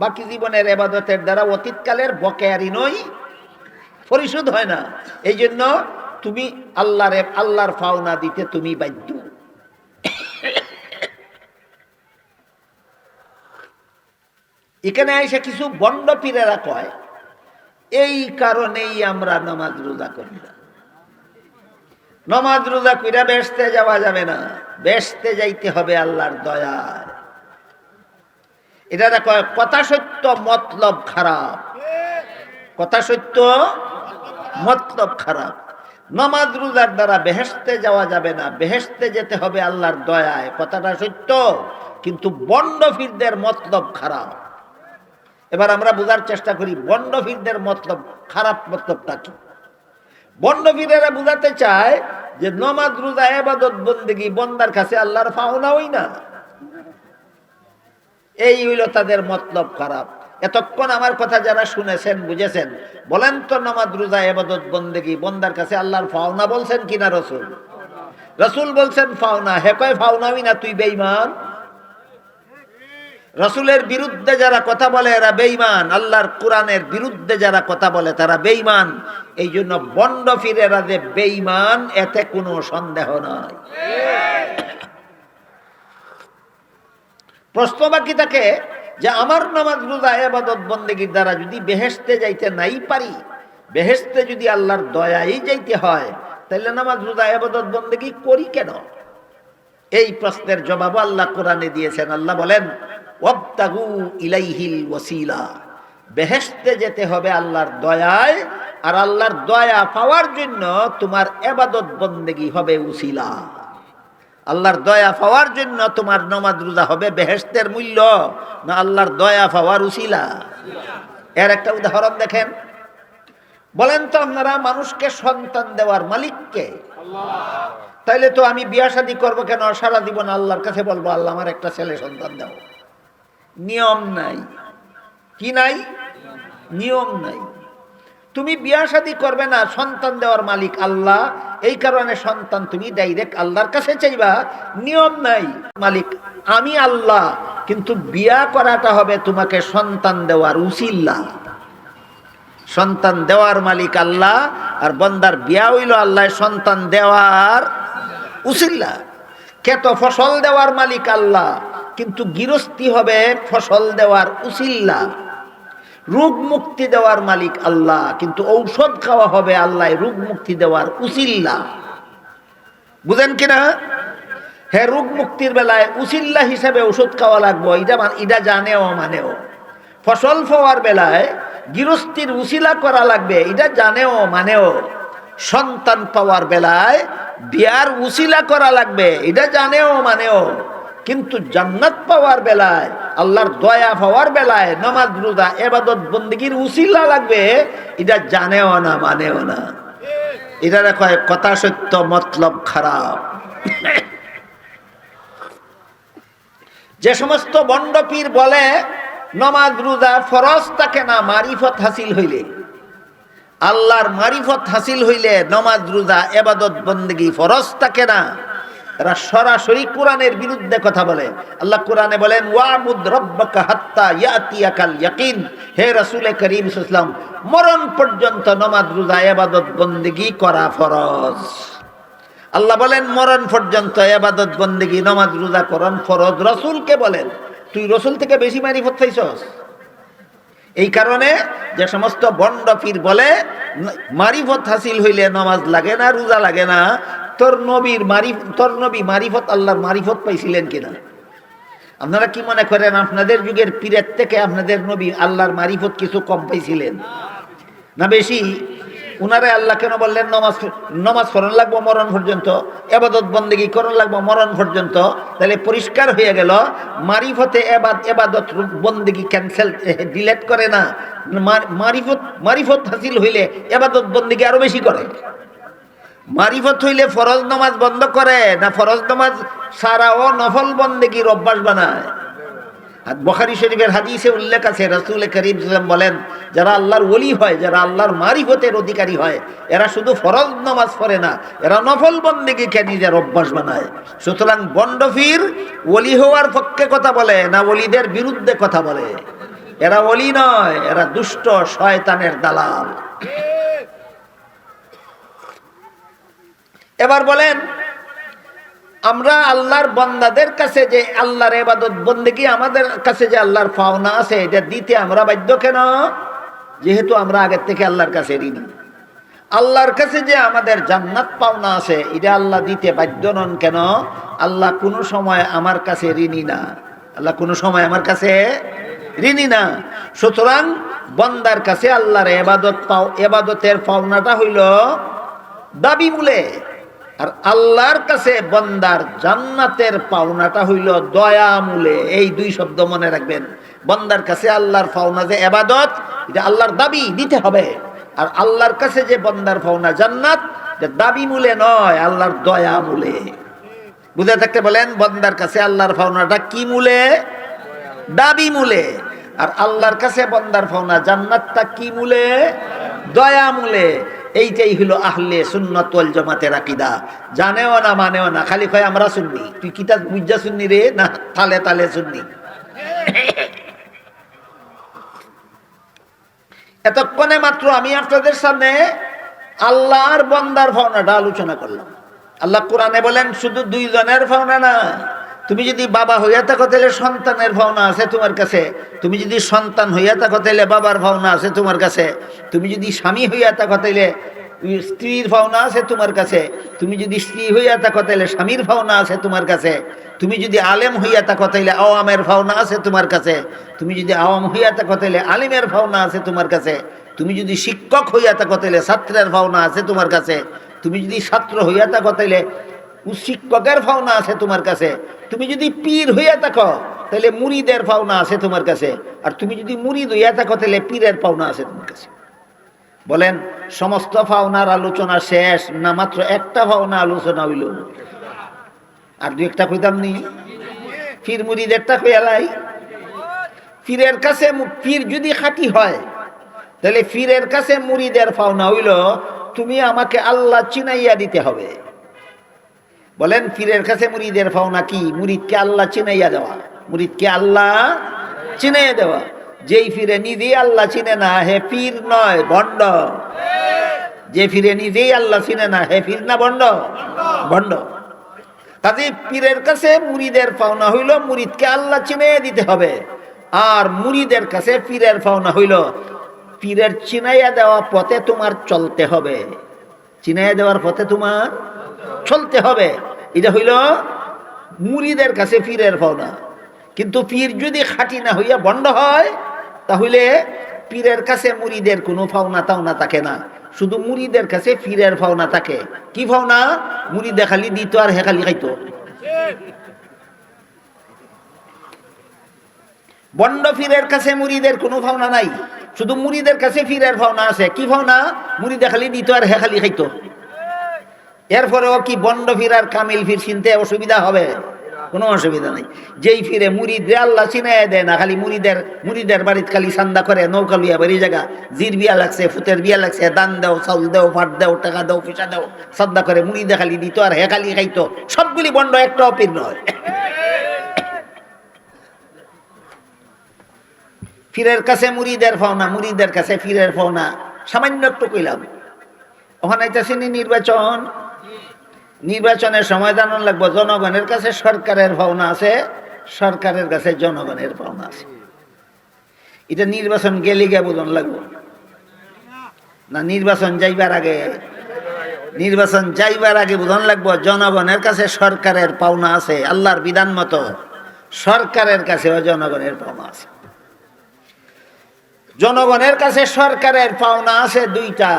বাকি জীবনের ইবাদতের দ্বারা অতীতকালের বকেয়া ঋণই পরিশোধ হয় না। এই জন্য তুমি আল্লাহর পাওনা দিতে তুমি বাধ্য। এখানে এসে কিছু বন্ড পীরেরা কয় এই কারণেই আমরা নামাজ রোজা করি না। নামাজ রোজা কইরা বেহেশতে যাওয়া যাবে না, বেহেশতে যাইতে হবে আল্লাহর দয়ায়। এটা কয় কথা সত্য, মতলব খারাপ। কথা সত্য, মতলব খারাপ। নামাজ রোজার দ্বারা বেহেশতে যাওয়া যাবে না, বেহেশতে যেতে হবে আল্লাহর দয়ায়। কথাটা সত্য, কিন্তু বন্ড পীরদের মতলব খারাপ। এবার আমরা বোঝার চেষ্টা করি বন্ড পীরদের মতলব খারাপ মতলবটা কি। বন্ড পীরেরা বুঝাতে চায় যে নামাজ রোজা ইবাদত বন্দেগী বন্দার কাছে আল্লাহর পাওনা হই না, এই হইল তাদের মতলব খারাপ। এতক্ষণ আমার কথা যারা শুনেছেন, বুঝেছেন, বলেন তো নামাজ রোজা ইবাদত বন্দেগী বন্দার কাছে আল্লাহর পাওনা বলছেন কিনা রাসূল? রাসূল বলছেন পাওনা। হে কয় পাওনা হই না, তুই বেঈমান। রাসূলের বিরুদ্ধে যারা কথা বলে এরা বেঈমান, আল্লাহর কোরআনের বিরুদ্ধে যারা কথা বলে তারা বেঈমান। এই জন্য বন্ড পীরেরা যে বেঈমান এতে কোনো সন্দেহ নাই। প্রশ্ন বাকি থাকে যে আমার নামাজ রোজা ইবাদত বন্দেগীর দ্বারা যদি বেহেশতে যাইতে নাই পারি, বেহেশতে যদি আল্লাহর দয়াই যাইতে হয়, তাহলে নামাজ রোজা ইবাদত বন্দেগী করি কেন? এই প্রশ্নের জবাব আল্লাহ কোরআনে দিয়েছেন। আল্লাহ বলেন ওয়াবতাগু ইলাইহিল ওয়াসিলা, বেহেশতে যেতে হবে আল্লাহর দয়ায়, আর আল্লাহর দয়া পাওয়ার জন্য তোমার ইবাদত বন্দেগী হবে উসিলা। আল্লাহর দয়া পাওয়ার জন্য তোমার নামাজ রোজা হবে বেহেশতের মূল্য, না আল্লাহর দয়া পাওয়ার উসিলা? এর একটা উদাহরণ দেখেন। বলেন তো আপনারা মানুষকে সন্তান দেওয়ার মালিক কে? আল্লাহ। তাইলে তো আমি বিয়া শাদী করবো কেন? সারা জীবন আল্লাহর কাছে বলবো আল্লাহ আমার একটা ছেলে সন্তান দাও। নিয়ম নাই। কি নাই? নিয়ম নাই। তুমি বিয়া শাদী করবে না, সন্তান দেওয়ার মালিক আল্লাহ, এই কারণে সন্তান তুমি ডাইরেক্ট আল্লাহর কাছে চাইবা। নিয়ম নাই, মালিক আমি আল্লাহ, কিন্তু বিয়া করাটা হবে তোমাকে সন্তান দেওয়ার উসিলা। সন্তান দেওয়ার মালিক আল্লাহ, আর বন্দার বিয়া হইল আল্লাহ সন্তান দেওয়ার উসিলা। ক্ষেত ফসল দেওয়ার মালিক আল্লাহ, কিন্তু গৃহস্থী হবে ফসল দেওয়ার উসিলা। রোগ মুক্তি দেওয়ার মালিক আল্লাহ, কিন্তু ঔষধ খাওয়া হবে আল্লাহ রোগ মুক্তি দেওয়ার উসিল্লা। বুঝেন কিনা? হ্যাঁ, রোগ মুক্তির বেলায় উসিল্লা হিসাবে ওষুধ খাওয়া লাগবো, এটা জানেও মানেও। ফসল পাওয়ার বেলায় গৃহস্থীর উসিলা করা লাগবে, এটা জানেও মানেও। সন্তান পাওয়ার বেলায় বিয়ার উসিলা করা লাগবে, এটা জানেও মানেও। কিন্তু জান্নাত পাওয়ার বেলায়, আল্লাহর দয়া পাওয়ার বেলায় নামাজ রোজা ইবাদত বন্দেগীর উসিলা লাগবে, এটা জানেও না মানেও না। এটা কয় কথা সত্য, মতলব খারাপ। যে সমস্ত বন্ড পীর বলে নামাজ রোজা ফরজ থাকে না, মারিফত হাসিল হইলে, আল্লাহর মারিফত হাসিল হইলে নামাজ রোজা ইবাদত বন্দেগী ফরজ থাকে না, এরা সরাসরি কোরআনের বিরুদ্ধে কথা বলে। আল্লাহ কোরআনে বলেন ওয়াবুদ রাব্বাকা হাত্তা ইয়াতিয়াকাল ইয়াকিন। হে রাসূল করিম সাল্লাল্লাহু আলাইহি ওয়াসাল্লাম, মরণ পর্যন্ত নামাজ রোজা ইবাদত বন্দেগী করা ফরজ। আল্লাহ বলেন মরণ পর্যন্ত ইবাদত বন্দেগী নামাজ রোজা করন ফরজ। রাসূলকে বলেন তুই রাসূল থেকে বেশি মারিফত পাইছস? এই কারণে যে সমস্ত বন্ড পীর বলে মারিফত হাসিল হইলে নামাজ লাগে না, রোজা লাগে না, তোর নবী মারিফত আল্লাহর মারিফত পাইছিলেন কিনা? আপনারা কি মনে করেন আপনাদের যুগের পীরের থেকে আপনাদের নবী আল্লাহর মারিফত কিছু কম পাইছিলেন না বেশি? উনারে আল্লাহ কেন বললেন নমাজ পড়ন লাগবো মরণ পর্যন্ত, এবাদত বন্দেগী করণ লাগবো মরণ পর্যন্ত? তাহলে পরিষ্কার হয়ে গেল মারিফতে এবাদত বন্দেগী ক্যান্সেল ডিলেট করে না, মারিফত হাসিল হইলে এবাদত বন্দেগী আরো বেশি করে। মারিফত হইলে ফরজ নামাজ বন্ধ করে না, ফরজ নামাজ সারাও নফল বন্দেগীর অভ্যাস বানায়। বুখারী শরীফের হাদিসে উল্লেখ আছে, রাসূল করিম সাল্লাল্লাহু আলাইহি ওয়াসাল্লাম বলেন, যারা আল্লাহর ওলি হয়, যারা আল্লাহর মারিফতের অধিকারী হয়, এরা শুধু ফরজ নামাজ পড়ে না, এরা নফল বন্দেগীকে নিজের অভ্যাস বানায়। সুতরাং বন্ড পীর ওলি হওয়ার পক্ষে কথা বলে না, ওলিদের বিরুদ্ধে কথা বলে। এরা ওলি নয়, এরা দুষ্ট শয়তানের দালাল। এবার বলেন, আমরা আল্লাহর বান্দাদের কাছে যে আল্লাহর ইবাদত বন্দেগী, আমাদের কাছে যে আল্লাহর পাওনা আছে, এটা দিতে আমরা বাধ্য কেন? যেহেতু আমরা আগের থেকে আল্লাহর কাছে ঋণী। আল্লাহর কাছে যে আমাদের জান্নাত পাওনা আছে, এটা আল্লাহ দিতে বাধ্য নন কেন? আল্লাহ কোনো সময় আমার কাছে ঋণী না, আল্লাহ কোনো সময় আমার কাছে ঋণী না। সুতরাং বান্দার কাছে আল্লাহর ইবাদতের পাওনাটা হইল দাবি মূলে, আর আল্লাহর কাছে বান্দার জান্নাতের পাওনাটা হইল দয়া মূলে। এই দুই শব্দ মনে রাখবেন। বান্দার কাছে আল্লাহর পাওনা যে ইবাদত, এটা আল্লাহর দাবি দিতে হবে, আর আল্লাহর কাছে যে বান্দার পাওনা জান্নাত, যে দাবি মূলে নয়, আল্লাহর দয়া মূলে। বুঝে থাকতে বলেন, বান্দার কাছে আল্লাহর পাওনাটা কি মূলে? দাবি মূলে। আর আল্লাহর কাছে বান্দার পাওনা জান্নাতটা কি মূলে? দয়া মূলে। এইটাই হলো আহলে সুন্নাত ওয়াল জামাতের আকীদা। জানেও না মানেও না, খালি কয় আমরা সুন্নি। তুই কিতা বুঝা সুন্নি রে? না, তালে তালে সুন্নি। এতক্ষণে মাত্র আমি আপনাদের সামনে আল্লাহর বান্দার পাওনাটা আলোচনা করলাম। আল্লাহ কোরআনে বলেন, শুধু দুইজনের পাওনা না। তুমি যদি বাবা হইয়া থাকো তাহলে সন্তানের পাওনা আছে তোমার কাছে, তুমি যদি সন্তান হইয়া থাকো তাহলে বাবার পাওনা আছে তোমার কাছে, তুমি যদি স্বামী হইয়া থাকো তাহলে স্ত্রীর পাওনা আছে তোমার কাছে, তুমি যদি স্ত্রী হইয়া থাকো তাহলে স্বামীর পাওনা আছে তোমার কাছে, তুমি যদি আলেম হইয়া থাকো তাহলে আওয়ামের পাওনা আছে তোমার কাছে, তুমি যদি আওয়াম হইয়া থাকো তাহলে আলিমের পাওনা আছে তোমার কাছে, তুমি যদি শিক্ষক হইয়া থাকো তাহলে ছাত্রের পাওনা আছে তোমার কাছে, তুমি যদি ছাত্র হইয়া থাকো তাহলে শিক্ষকের পাওনা আছে তোমার কাছে, তুমি যদি পীর হইয়া থাকো তাহলে মুরিদের পাওনা আছে তোমার কাছে, আর তুমি যদি মুরিদ হইয়া থাকো তাহলে পীরের পাওনা আছে তোমার কাছে। বলেন, সমস্ত পাওনার আলোচনা শেষ না মাত্র একটা পাওনা আলোচনা হইল? আর দু একটা কইতাম নি? পীর মুরিদেরটা কইয়ালাই। পীরের কাছে, পীর যদি খাঁটি হয় তাহলে পীরের কাছে মুরিদের পাওনা হইল, তুমি আমাকে আল্লাহ চিনাইয়া দিতে হবে। বলেন, পীরের কাছে মুরিদের পাওনা কি? মুরিদকে আল্লাহ চিনাইয়া দেওয়া, মুরিদকে আল্লাহ চিনাইয়া দেওয়া। যেই পীরে নিজেই আল্লাহ চিনে না, হে পীর নয়, ভণ্ড। যে পীরে নিজেই আল্লাহ চিনে না, হে পীর না ভণ্ড? ভণ্ড। কাজে পীরের কাছে মুরিদের পাওনা হইল মুরিদকে আল্লাহ চিনাইয়া দিতে হবে, আর মুরিদের কাছে পীরের পাওনা হইল পীরের চিনাইয়া দেওয়া পথে তোমার চলতে হবে, চিনাইয়া দেওয়ার পথে তোমার চলতে হবে। এটা হইল মুরিদের কাছে পীরের পাওনা। কিন্তু পীর যদি খাঁটি না হইয়া ভণ্ড হয়, তাহলে পীরের কাছে মুরিদের কোনো পাওনা তাওনা থাকে না, শুধু মুরিদের কাছে পীরের পাওনা থাকে। কি পাওনা? মুরিদে খালি দিত আর হে খালি খাইতো। ভণ্ড পীরের কাছে মুরিদের কোনো পাওনা নাই, শুধু মুরিদের কাছে পীরের পাওনা আছে। কি পাওনা? মুরিদে খালি দিত আর হে খালি খাইতো। এরপরেও কি ভণ্ড পীর আর কামিল পীর চিনতে অসুবিধা হবে? কোনো অসুবিধা নাই। যেই ফিরে মুরিদে আল্লাহ চিনাইয়া দেয় না, খালি মুরিদের বাড়িতে খালি চান্দা করে, নৌকা লইয়া বাড়ি জায়গা, জির বিয়া লাগছে, ফুতের বিয়া লাগছে, দান দেও, চাউল দেও, ভাত দেও, টাকা দেও, পয়সা দেও, শ্রদ্ধা করে মুরিদে খালি দিত আর হে খালি খাইতো। সবগুলি ভণ্ড, একটাও পীর নয়। পীরের কাছে মুরিদের পাওনা, মুরিদের কাছে পীরের পাওনা। সামান্য একটু কইলাম। ওখানে আইতাছিনি নির্বাচন, নির্বাচনের সময় জানান লাগবো জনগণের কাছে সরকারের পাওনা আছে, সরকারের কাছে জনগণের পাওনা আছে। এটা নির্বাচন গেলে গিয়ে বোঝন লাগবো না নির্বাচন যাইবার আগে? নির্বাচন যাইবার আগে বোঝন লাগবো জনগণের কাছে সরকারের পাওনা আছে। আল্লাহর বিধান মতো সরকারের কাছেও জনগণের পাওনা আছে। জনগণের কাছে সরকারের পাওনা আছে দুইটা।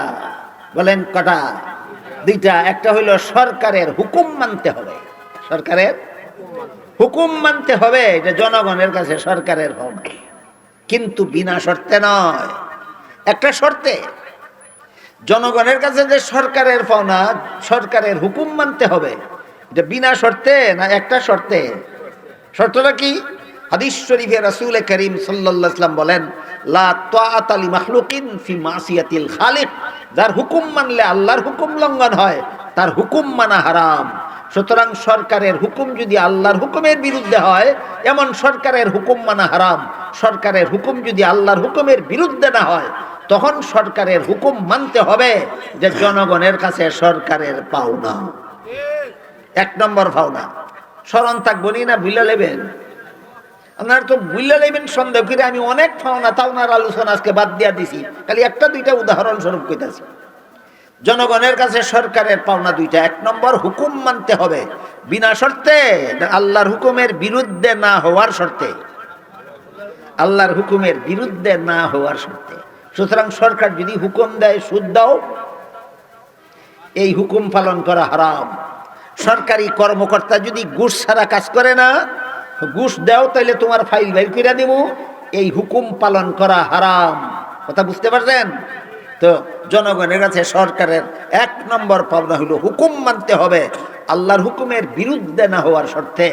বলেন কটা? দুইটা। একটা হইল সরকারের হুকুম মানতে হবে। সরকারের হুকুম মানতে হবে, এটা জনগণের কাছে সরকারের পাওনা, কিন্তু বিনা শর্তে নয়, একটা শর্তে। জনগণের কাছে যে সরকারের পাওনা, সরকারের হুকুম মানতে হবে, এটা বিনা শর্তে না একটা শর্তে? শর্তটা কি? হাদিস শরীফে রাসূল করিম সাল্লাল্লাহু আলাইহি ওয়াসাল্লাম বলেন, লা তাআতা লি মাখলুকিন ফি মাসিয়াতিল খালিক। যার হুকুম মানলে আল্লাহর হুকুম লঙ্ঘন হয়, তার হুকুম মানা হারাম। সুতরাং সরকারের হুকুম যদি আল্লাহর হুকুমের বিরুদ্ধে হয়, এমন সরকারের হুকুম মানা হারাম। সরকারের হুকুম যদি আল্লাহর হুকুমের বিরুদ্ধে না হয়, তখন সরকারের হুকুম মানতে হবে, যে জনগণের কাছে সরকারের পাওনা। এক নম্বর পাওনা। স্মরণ থাকবো না ভুলে নেবেন? আপনার তো ভুলে নেবেন সন্দেহ করে। আমি অনেক পাওনা তাওনার আলোচনা আজকে বাদ দিয়া দিছি, খালি একটা দুইটা উদাহরণ স্বরূপ কইতাছি। জনগণের কাছে সরকারের পাওনা দুইটা। এক নম্বর, হুকুম মানতে হবে বিনা শর্তে, আল্লাহর হুকুমের বিরুদ্ধে না হওয়ার শর্তে। আল্লাহর হুকুমের বিরুদ্ধে না হওয়ার শর্তে। সুতরাং সরকার যদি হুকুম দেয় সুদ দাও, এই হুকুম পালন করা হারাম। সরকারি কর্মকর্তা যদি ঘুষ ছাড়া কাজ করে না, ঘুষ দাও তাইলে তোমার ফাইল বের করে দিব, এই হুকুম পালন করা হারাম। কথা বুঝতে পারছেন তো? জনগণের কাছে সরকারের এক নম্বর পাওনা হইল হুকুম মানতে হবে আল্লাহর হুকুমের বিরুদ্ধে না হওয়ার শর্তে।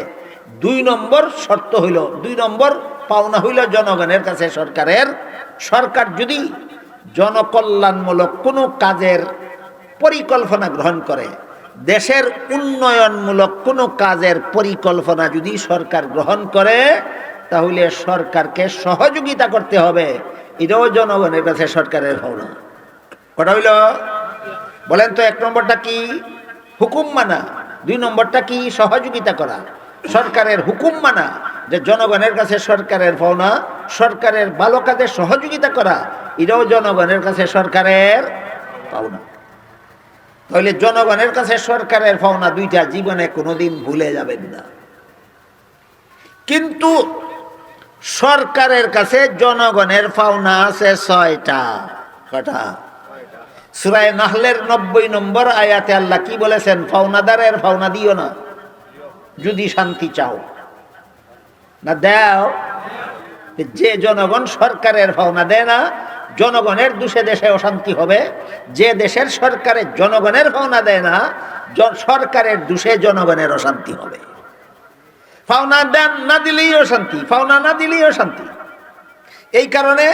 দুই নম্বর শর্ত হইল, দুই নম্বর পাওনা হইল জনগণের কাছে সরকারের, সরকার যদি জনকল্যাণমূলক কোনো কাজের পরিকল্পনা গ্রহণ করে, দেশের উন্নয়নমূলক কোনো কাজের পরিকল্পনা যদি সরকার গ্রহণ করে, তাহলে সরকারকে সহযোগিতা করতে হবে। এটাও জনগণের কাছে সরকারের পাওনা। কটা হইল? বলেন তো, এক নম্বরটা কি? হুকুম মানা। দুই নম্বরটা কি? সহযোগিতা করা। সরকারের হুকুম মানা, যে জনগণের কাছে সরকারের পাওনা, সরকারের ভালো কাজে সহযোগিতা করা, এটাও জনগণের কাছে সরকারের পাওনা। তাহলে জনগণের কাছে সরকারের পাওনা দুইটা, জীবনে কোনোদিন ভুলে যাবেন না। কিন্তু সরকারের কাছে জনগণের পাওনা আছে 6টা। কটা? সূরা নাহলের 90 নম্বর আয়াতে আল্লাহ কি বলেছেন? পাওনাদারের পাওনা দিও না যদি শান্তি চাও। না দাও? যে জনগণ সরকারের পাওনা দেয় না, জনগণের দোষে দেশে অশান্তি হবে। যে দেশের সরকারের জনগণের পাওনা দেয় না, সরকারের দোষে জনগণের অশান্তি হবে। পাওনা দেন না দিলেই অশান্তি, পাওনা না দিলেই অশান্তি। এই কারণে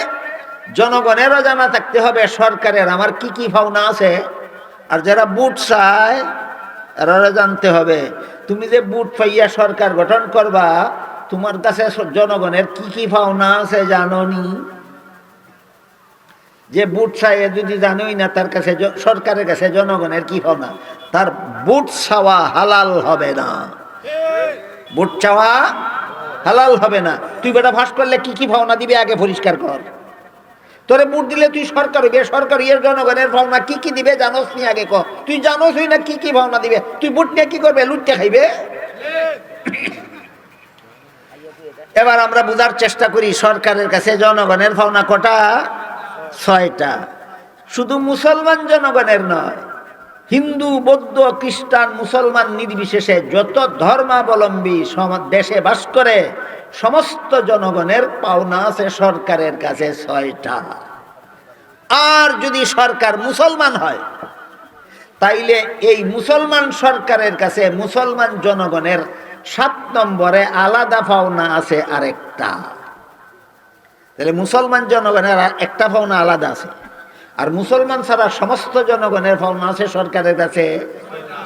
জনগণেরও জানা থাকতে হবে সরকারের আমার কি কি পাওনা আছে। আর যারা বুট চায় তারা জানতে হবে, তুমি যে বুট পাইয়া সরকার গঠন করবা, তোমার কাছে জনগণের কি কি পাওনা আছে জানোনি? যে বুট চায় যদি জানোই না তার কাছে সরকারের কাছে জনগণের কি পাওনা, তার বুট চাওয়া হালাল হবে না। বুট চাওয়া হালাল হবে না। তুই বেটা ফাঁস করলে কি কি পাওনা দিবে আগে পরিষ্কার কর। তোরে বুট দিলে তুই সরকার হইবে, সরকার এর জনগণের পাওনা কি কি দিবে জানোস নি আগে ক? তুই জানোসই না কি কি পাওনা দিবে, তুই বুট নিয়ে কি করবে? লুটতে খাইবে। এবার আমরা বুঝার চেষ্টা করি সরকারের কাছে জনগণের পাওনা কটা? 6টা। শুধু মুসলমান জনগণের নয়, হিন্দু, বৌদ্ধ, খ্রিস্টান, মুসলমান নির্বিশেষে যত ধর্মাবলম্বী দেশে বাস করে সমস্ত জনগণের পাওনা আছে সরকারের কাছে 6টা। আর যদি সরকার মুসলমান হয়, তাইলে এই মুসলমান সরকারের কাছে মুসলমান জনগণের 7 নম্বরে আলাদা পাওনা আছে আরেকটা। তাহলে মুসলমান জনগণের একটা পাওনা আলাদা আছে, আর মুসলমান ছাড়া সমস্ত জনগণের পাওনা আছে সরকারের কাছে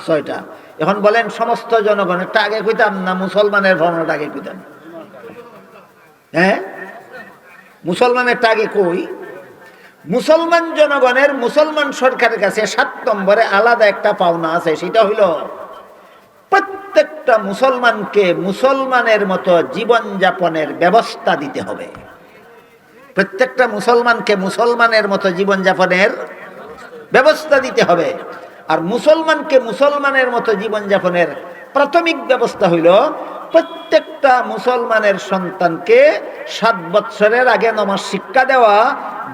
6টা। এখন বলেন, সমস্ত জনগণেরটা আগে কইতাম না মুসলমানের পাওনাটা আগে কইতাম? হ্যাঁ, মুসলমানেরটা আগে কই। মুসলমান জনগণের মুসলমান সরকারের কাছে 7 নম্বরে আলাদা একটা পাওনা আছে। সেটা হইল প্রত্যেকটা মুসলমানকে মুসলমানের মতো জীবনযাপনের ব্যবস্থা দিতে হবে। প্রত্যেকটা মুসলমানকে মুসলমানের মতো জীবনযাপনের ব্যবস্থা দিতে হবে। আর মুসলমানকে মুসলমানের মতো জীবনযাপনের প্রাথমিক ব্যবস্থা হইল প্রত্যেকটা মুসলমানের সন্তানকে 7 বৎসরের আগে নামাজ শিক্ষা দেওয়া,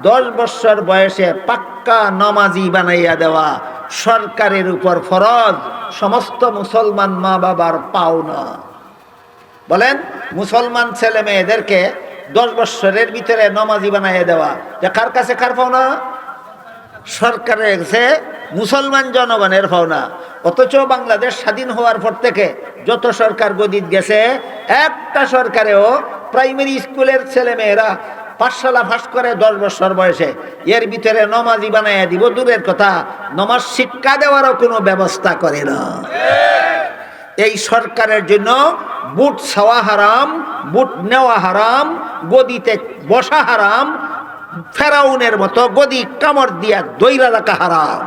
10 বৎসর বয়সে পাক্কা নামাজি বানাইয়া দেওয়া সরকারের উপর ফরজ, সমস্ত মুসলমান মা বাবার পাওনা। বলেন, মুসলমান ছেলে মেয়েদেরকে 10 বৎসরের ভিতরে নামাজি বানাইয়া দেওয়া কার কাছে কার পাওনা? সরকারের কাছে, মুসলমান জনগণের পাওনা। অথচ বাংলাদেশ স্বাধীন হওয়ার পর থেকে যত সরকার গদিত গেছে, একটা সরকারেও প্রাইমারি স্কুলের ছেলে মেয়েরা পাঠশালা পাস করে 10 বছর বয়সে, এর ভিতরে নমাজি বানাইয়া দিব দূরের কথা, নমাজ শিক্ষা দেওয়ারও কোনো ব্যবস্থা করে না। এই সরকারের জন্য বুট ছাওয়া হারাম, বুট নেওয়া হারাম, গদিতে বসা হারাম, ফেরাউনের মতো গদি কামড় দিয়া দইরা রাখা হারাম।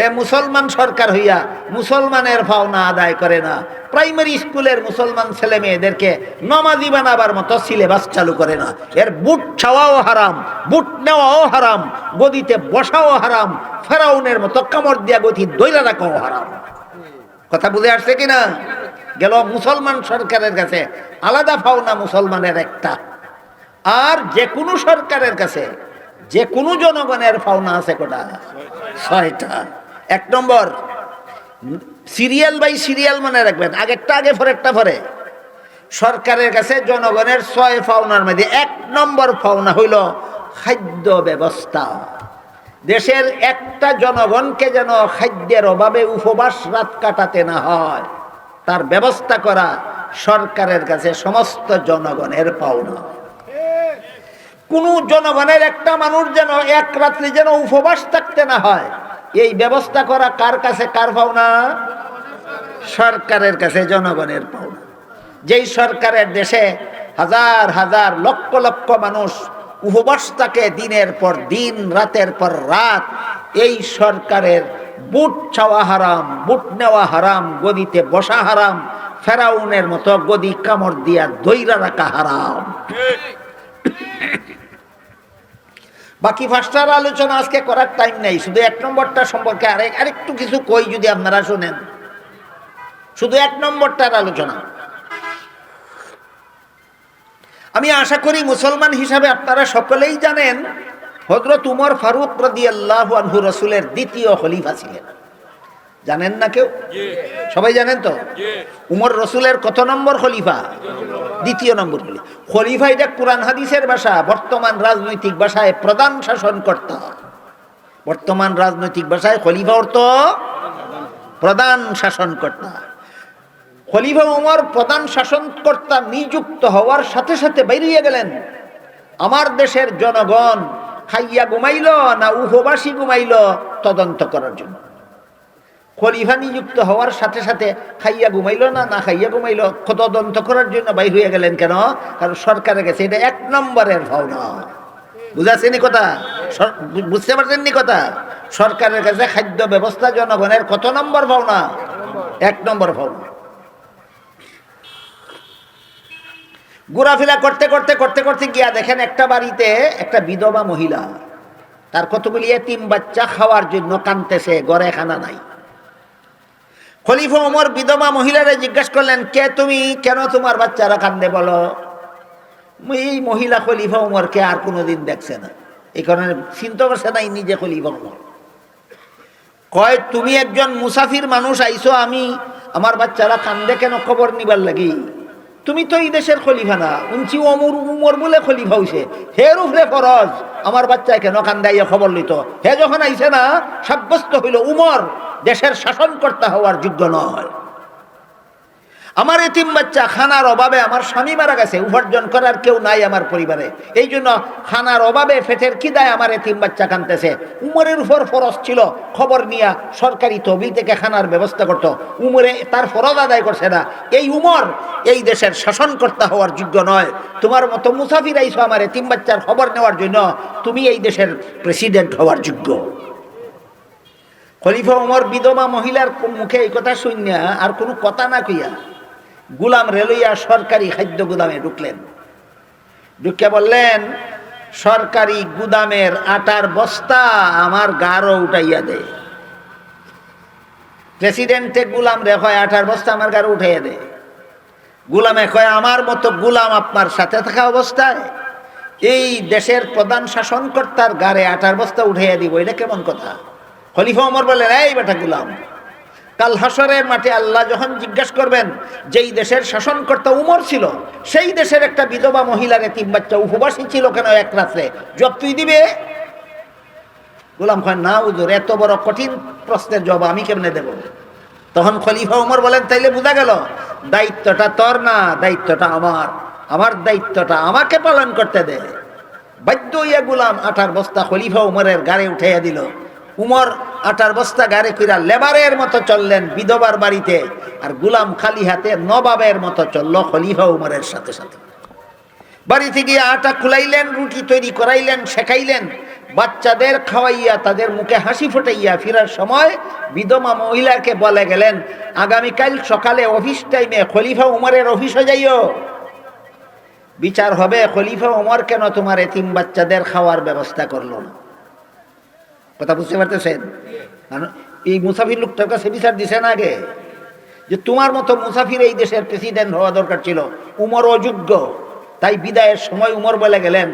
এ মুসলমান সরকার হইয়া মুসলমানের পাওনা আদায় করে না, প্রাইমারি স্কুলের মুসলমান ছেলে মেয়েদেরকে নমাজি বানাবার মতো সিলেবাস চালু করে না। এর বুট ছাওয়াও হারাম, বুট নেওয়াও হারাম, গদিতে বসাও হারাম, ফেরাউনের মতো কামড় দিয়া গদি দইরা রাখাও হারাম। কথা বুঝে আসছে কিনা? গেল মুসলমান সরকারের কাছে আলাদা পাওনা মুসলমানের একটা, আর যে কোনো সরকারের কাছে যে কোনো জনগণের পাওনা আছে কটা? 6টা। 1 নম্বর, সিরিয়াল বাই সিরিয়াল মনে রাখবেন, আগেরটা আগে পরেরটা পরে। সরকারের কাছে জনগণের 6 পাওনার মধ্যে 1 নম্বর পাওনা হইল খাদ্য ব্যবস্থা। দেশের একটা জনগণকে যেন খাদ্যের অভাবে উপবাস রাত কাটাতে না হয়, তার ব্যবস্থা করা সরকারের কাছে সমস্ত জনগণের পাওনা। কোন জনগণের একটা মানুষ যেন এক রাত্রি যেন উপবাস থাকতে না হয়, এই ব্যবস্থা করা কার কাছে কার পাওনা? সরকারের কাছে জনগণের পাওনা। যেই সরকারের দেশে হাজার হাজার লক্ষ লক্ষ মানুষ উপবাস থাকে দিনের পর দিন, রাতের পর রাত, এই সরকারের বুট ছাওয়া হারাম, বুট নেওয়া হারাম, গদিতে বসা হারাম, ফেরাউনের মতো গদি কামড় দিয়া দইরা রাখা হারাম। বাকি 5টার আলোচনা আজকে করার টাইম নেই, শুধু 1 নম্বরটা সম্পর্কে আরেকটু কিছু কই, যদি আপনারা শুনেন। শুধু 1 নম্বরটার আলোচনা। আমি আশা করি মুসলমান হিসাবে আপনারা সকলেই জানেন হযরত উমর ফারুক রাদিয়াল্লাহু আনহু রাসূলের দ্বিতীয় খলিফা ছিলেন। জানেন না কেউ? সবাই জানেন তো? উমর রাসূলের কত নম্বর খলিফা? দ্বিতীয় নম্বর খলিফা। খলিফা এটা কোরআন হাদিসের ভাষা, বর্তমান রাজনৈতিক ভাষায় প্রধান শাসনকর্তা। বর্তমান রাজনৈতিক ভাষায় খলিফা অর্থ প্রধান শাসনকর্তা। খলিফা উমর প্রধান শাসনকর্তা নিযুক্ত হওয়ার সাথে সাথে বেরিয়ে গেলেন আমার দেশের জনগণ খাইয়া ঘুমাইল না উপবাসী ঘুমাইল তদন্ত করার জন্য। খলিফা নিযুক্ত হওয়ার সাথে সাথে খাইয়া ঘুমাইল না না খাইয়া ঘুমাইল তদন্ত করার জন্য বাইর হয়ে গেলেন। কেন? কারণ সরকারের কাছে এটা 1 নম্বরের পাওনা। বুঝাচ্ছেনি কথা? বুঝতে পারছেন নি কথা? সরকারের কাছে খাদ্য ব্যবস্থা জনগণের কত নম্বর পাওনা? 1 নম্বর পাওনা। ঘোরাফেরা করতে করতে করতে করতে গিয়া দেখেন একটা বাড়িতে একটা বিধবা মহিলা, তার কতগুলি এতিম বাচ্চা খাওয়ার জন্য কাঁদতেছে, ঘরে খানা নাই। খলিফা ওমর বিধবা মহিলারে জিজ্ঞাসা করলেন, কে তুমি? কেন তোমার বাচ্চারা কান্দে বলো? এই মহিলা খলিফা ওমরকে আর কোনোদিন দেখছে না, এই কারণে চিন্তা করছে নাই নিজে খলিফা ওমর। কয়, তুমি একজন মুসাফির মানুষ আইছো, আমি আমার বাচ্চারা কান্দে কেন খবর নিবার লাগি? তুমি তো এই দেশের খলিফা না, উনছি উমর বলে খলিফা হইছে, হের উপরে ফরজ আমার বাচ্চায় কেন কান্দাইয়া খবর লইত। হে যখন আইছে না, সাব্যস্ত হইল উমর দেশের শাসনকর্তা হওয়ার যোগ্য নয়। আমার এতিম বাচ্চা খানার অভাবে, আমার স্বামী মারা গেছে, উপার্জন করার কেউ নাই আমার পরিবারে, এই জন্য খানার অভাবে পেটের খিদায় আমার এতিম বাচ্চা কাঁদতেছে। উমরের উপর ফরজ ছিল খবর নিয়া সরকারি তহবিল থেকে খানার ব্যবস্থা করত। উমরে তার ফরজ আদায় করছে না। এই উমর এই দেশের শাসনকর্তা হওয়ার যোগ্য নয়। তোমার মতো মুসাফির আইছো আমার এতিম বাচ্চার খবর নেওয়ার জন্য, তুমি এই দেশের প্রেসিডেন্ট হওয়ার যোগ্য। খলিফা উমর বিধবা মহিলার মুখে এই কথা শুনিয়া আর কোনো কথা না কইয়া গুলাম রেলইয়া সরকারি খাদ্য গুদামে ঢুকলেন। ঢুকে বললেন, সরকারি গুদামের আটার বস্তা আমার গারো উঠাইয়া দে। প্রেসিডেন্টে গুলাম রে কয়, আটার বস্তা আমার গারো উঠাইয়া দে। গুলামে কয়, আমার মতো গুলাম আপনার সাথে থাকা অবস্থায় এই দেশের প্রধান শাসনকর্তার গারে আটার বস্তা উঠাইয়া দিব, এটা কেমন কথা? খলিফা ওমর বললেন, এই বেটা গুলাম, কাল হাসরের মাঠে আল্লাহ যখন জিজ্ঞাসা করবেন, যেই দেশের শাসনকর্তা উমর ছিল, সেই দেশের একটা বিধবা মহিলার এতিম বাচ্চা উপবাসী ছিল কেন এক রাত্রে, জবাব তুই দিবে? গোলাম কয়, না হুজুর, এত বড় কঠিন প্রশ্নের জবাব আমি কেমনে দেব? তখন খলিফা উমর বলেন, তাইলে বোঝা গেল দায়িত্বটা তোর না, দায়িত্বটা আমার। আমার দায়িত্বটা আমাকে পালন করতে দে। বাধ্য হইয়া গুলাম আটার বস্তা খলিফা উমরের গাড়ি উঠাইয়া দিল। উমর আটার বস্তা গাড়ি কইরা লেবারের মতো চললেন বিধবার বাড়িতে, আর গুলাম খালি হাতে নবাবের মতো চলল খলিফা উমরের সাথে সাথে। বাড়িতে গিয়ে আটা খুলাইলেন, রুটি তৈরি করাইলেন, শেখাইলেন, বাচ্চাদের খাওয়াইয়া তাদের মুখে হাসি ফুটাইয়া ফিরার সময় বিধবা মহিলাকে বলে গেলেন, আগামীকাল সকালে অফিস টাইমে খলিফা উমরের অফিসে যাইও, বিচার হবে খলিফা উমর কেন তোমার এতিম বাচ্চাদের খাওয়ার ব্যবস্থা করলো না। কথা বুঝতে পারতেছেন? এই মুসাফির লোকটার কাছে বিচার দিছেন আগে, যে তোমার মতো মুসাফির এই দেশের প্রেসিডেন্ট হওয়া দরকার ছিল, উমর অযোগ্য। তাই বিদায়ের সময় উমর বলে গেলেন,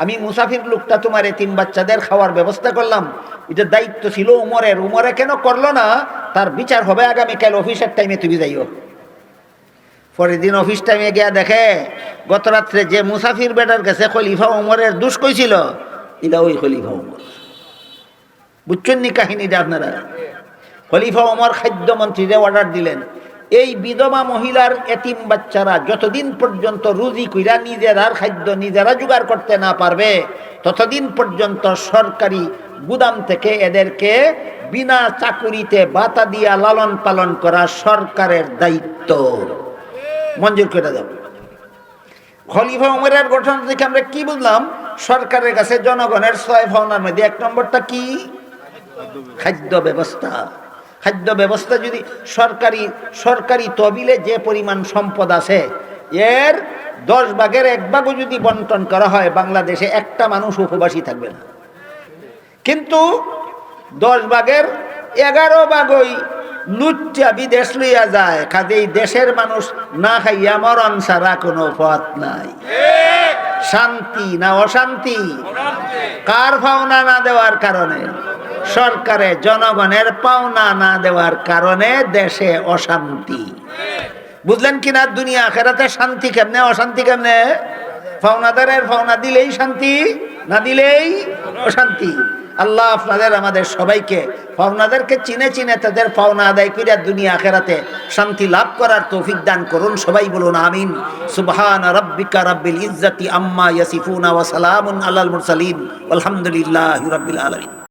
আমি মুসাফির লোকটা তোমার এতিম বাচ্চাদের খাওয়ার ব্যবস্থা করলাম, এটা দায়িত্ব ছিল উমরের, উমরে কেন করলো না তার বিচার হবে আগামীকাল অফিসের টাইমে, তুমি যাইও। পরের দিন অফিস টাইমে গিয়া দেখে গত রাত্রে যে মুসাফির বেটার কাছে খলিফা উমরের দুষ কইছিল, এটা ওই খলিফা উমর। বুঝছেন নি কাহিনীটা আপনারা? খলিফা উমর খাদ্যমন্ত্রীরে অর্ডার দিলেন, এই বিধবা মহিলার এতিম বাচ্চারা যতদিন পর্যন্ত রুজি কইরা নিজেরার খাদ্য নিজেরা জোগাড় করতে না পারবে, ততদিন পর্যন্ত সরকারি গুদাম থেকে এদেরকে বিনা চাকুরিতে ভাতা দিয়া লালন পালন করা সরকারের দায়িত্ব। মঞ্জুর করে দেব। খলিফা উমরের গঠন থেকে আমরা কি বুঝলাম? সরকারের কাছে জনগণের 6 পাওনার মধ্যে 1 নম্বরটা কি? খাদ্য ব্যবস্থা। খাদ্য ব্যবস্থা যদি সরকারি তহবিলে যে পরিমাণ সম্পদ আছে, এর 10 ভাগের 1 ভাগও যদি বন্টন করা হয়, বাংলাদেশে একটা মানুষ উপবাসী থাকবে না। কিন্তু 10 ভাগের 11 ভাগই লুচ্চা বিদেশ লইয়া যায়, কাজেই দেশের মানুষ না খাইয়া মরণ ছাড়া কোনো পথ নাই। শান্তি না অশান্তি? কার পাওনা না দেওয়ার কারণে? সরকারে জনগণের পাওনা না দেওয়ার কারণে দেশে অশান্তি। বুঝলেন কিনা? দুনিয়া আখেরাতে শান্তি কেমনে, অশান্তি কেমনে? পাওনাদারের পাওনা দিলেই শান্তি, না দিলেই অশান্তি। আল্লাহ আপনাদের আমাদের সবাইকে পাওনাদারকে চিনে চিনে তাদের পাওনা আদায় করিয়া দুনিয়া আখেরাতে শান্তি লাভ করার তৌফিক দান করুন। সবাই বলুন আমিন। সুবহান রাব্বিকা রাব্বিল ইজ্জাতি আম্মা ইয়াসিফুন ওয়া সালামুন আলাল মুরসালিন আলহামদুলিল্লাহি রাব্বিল আলামিন।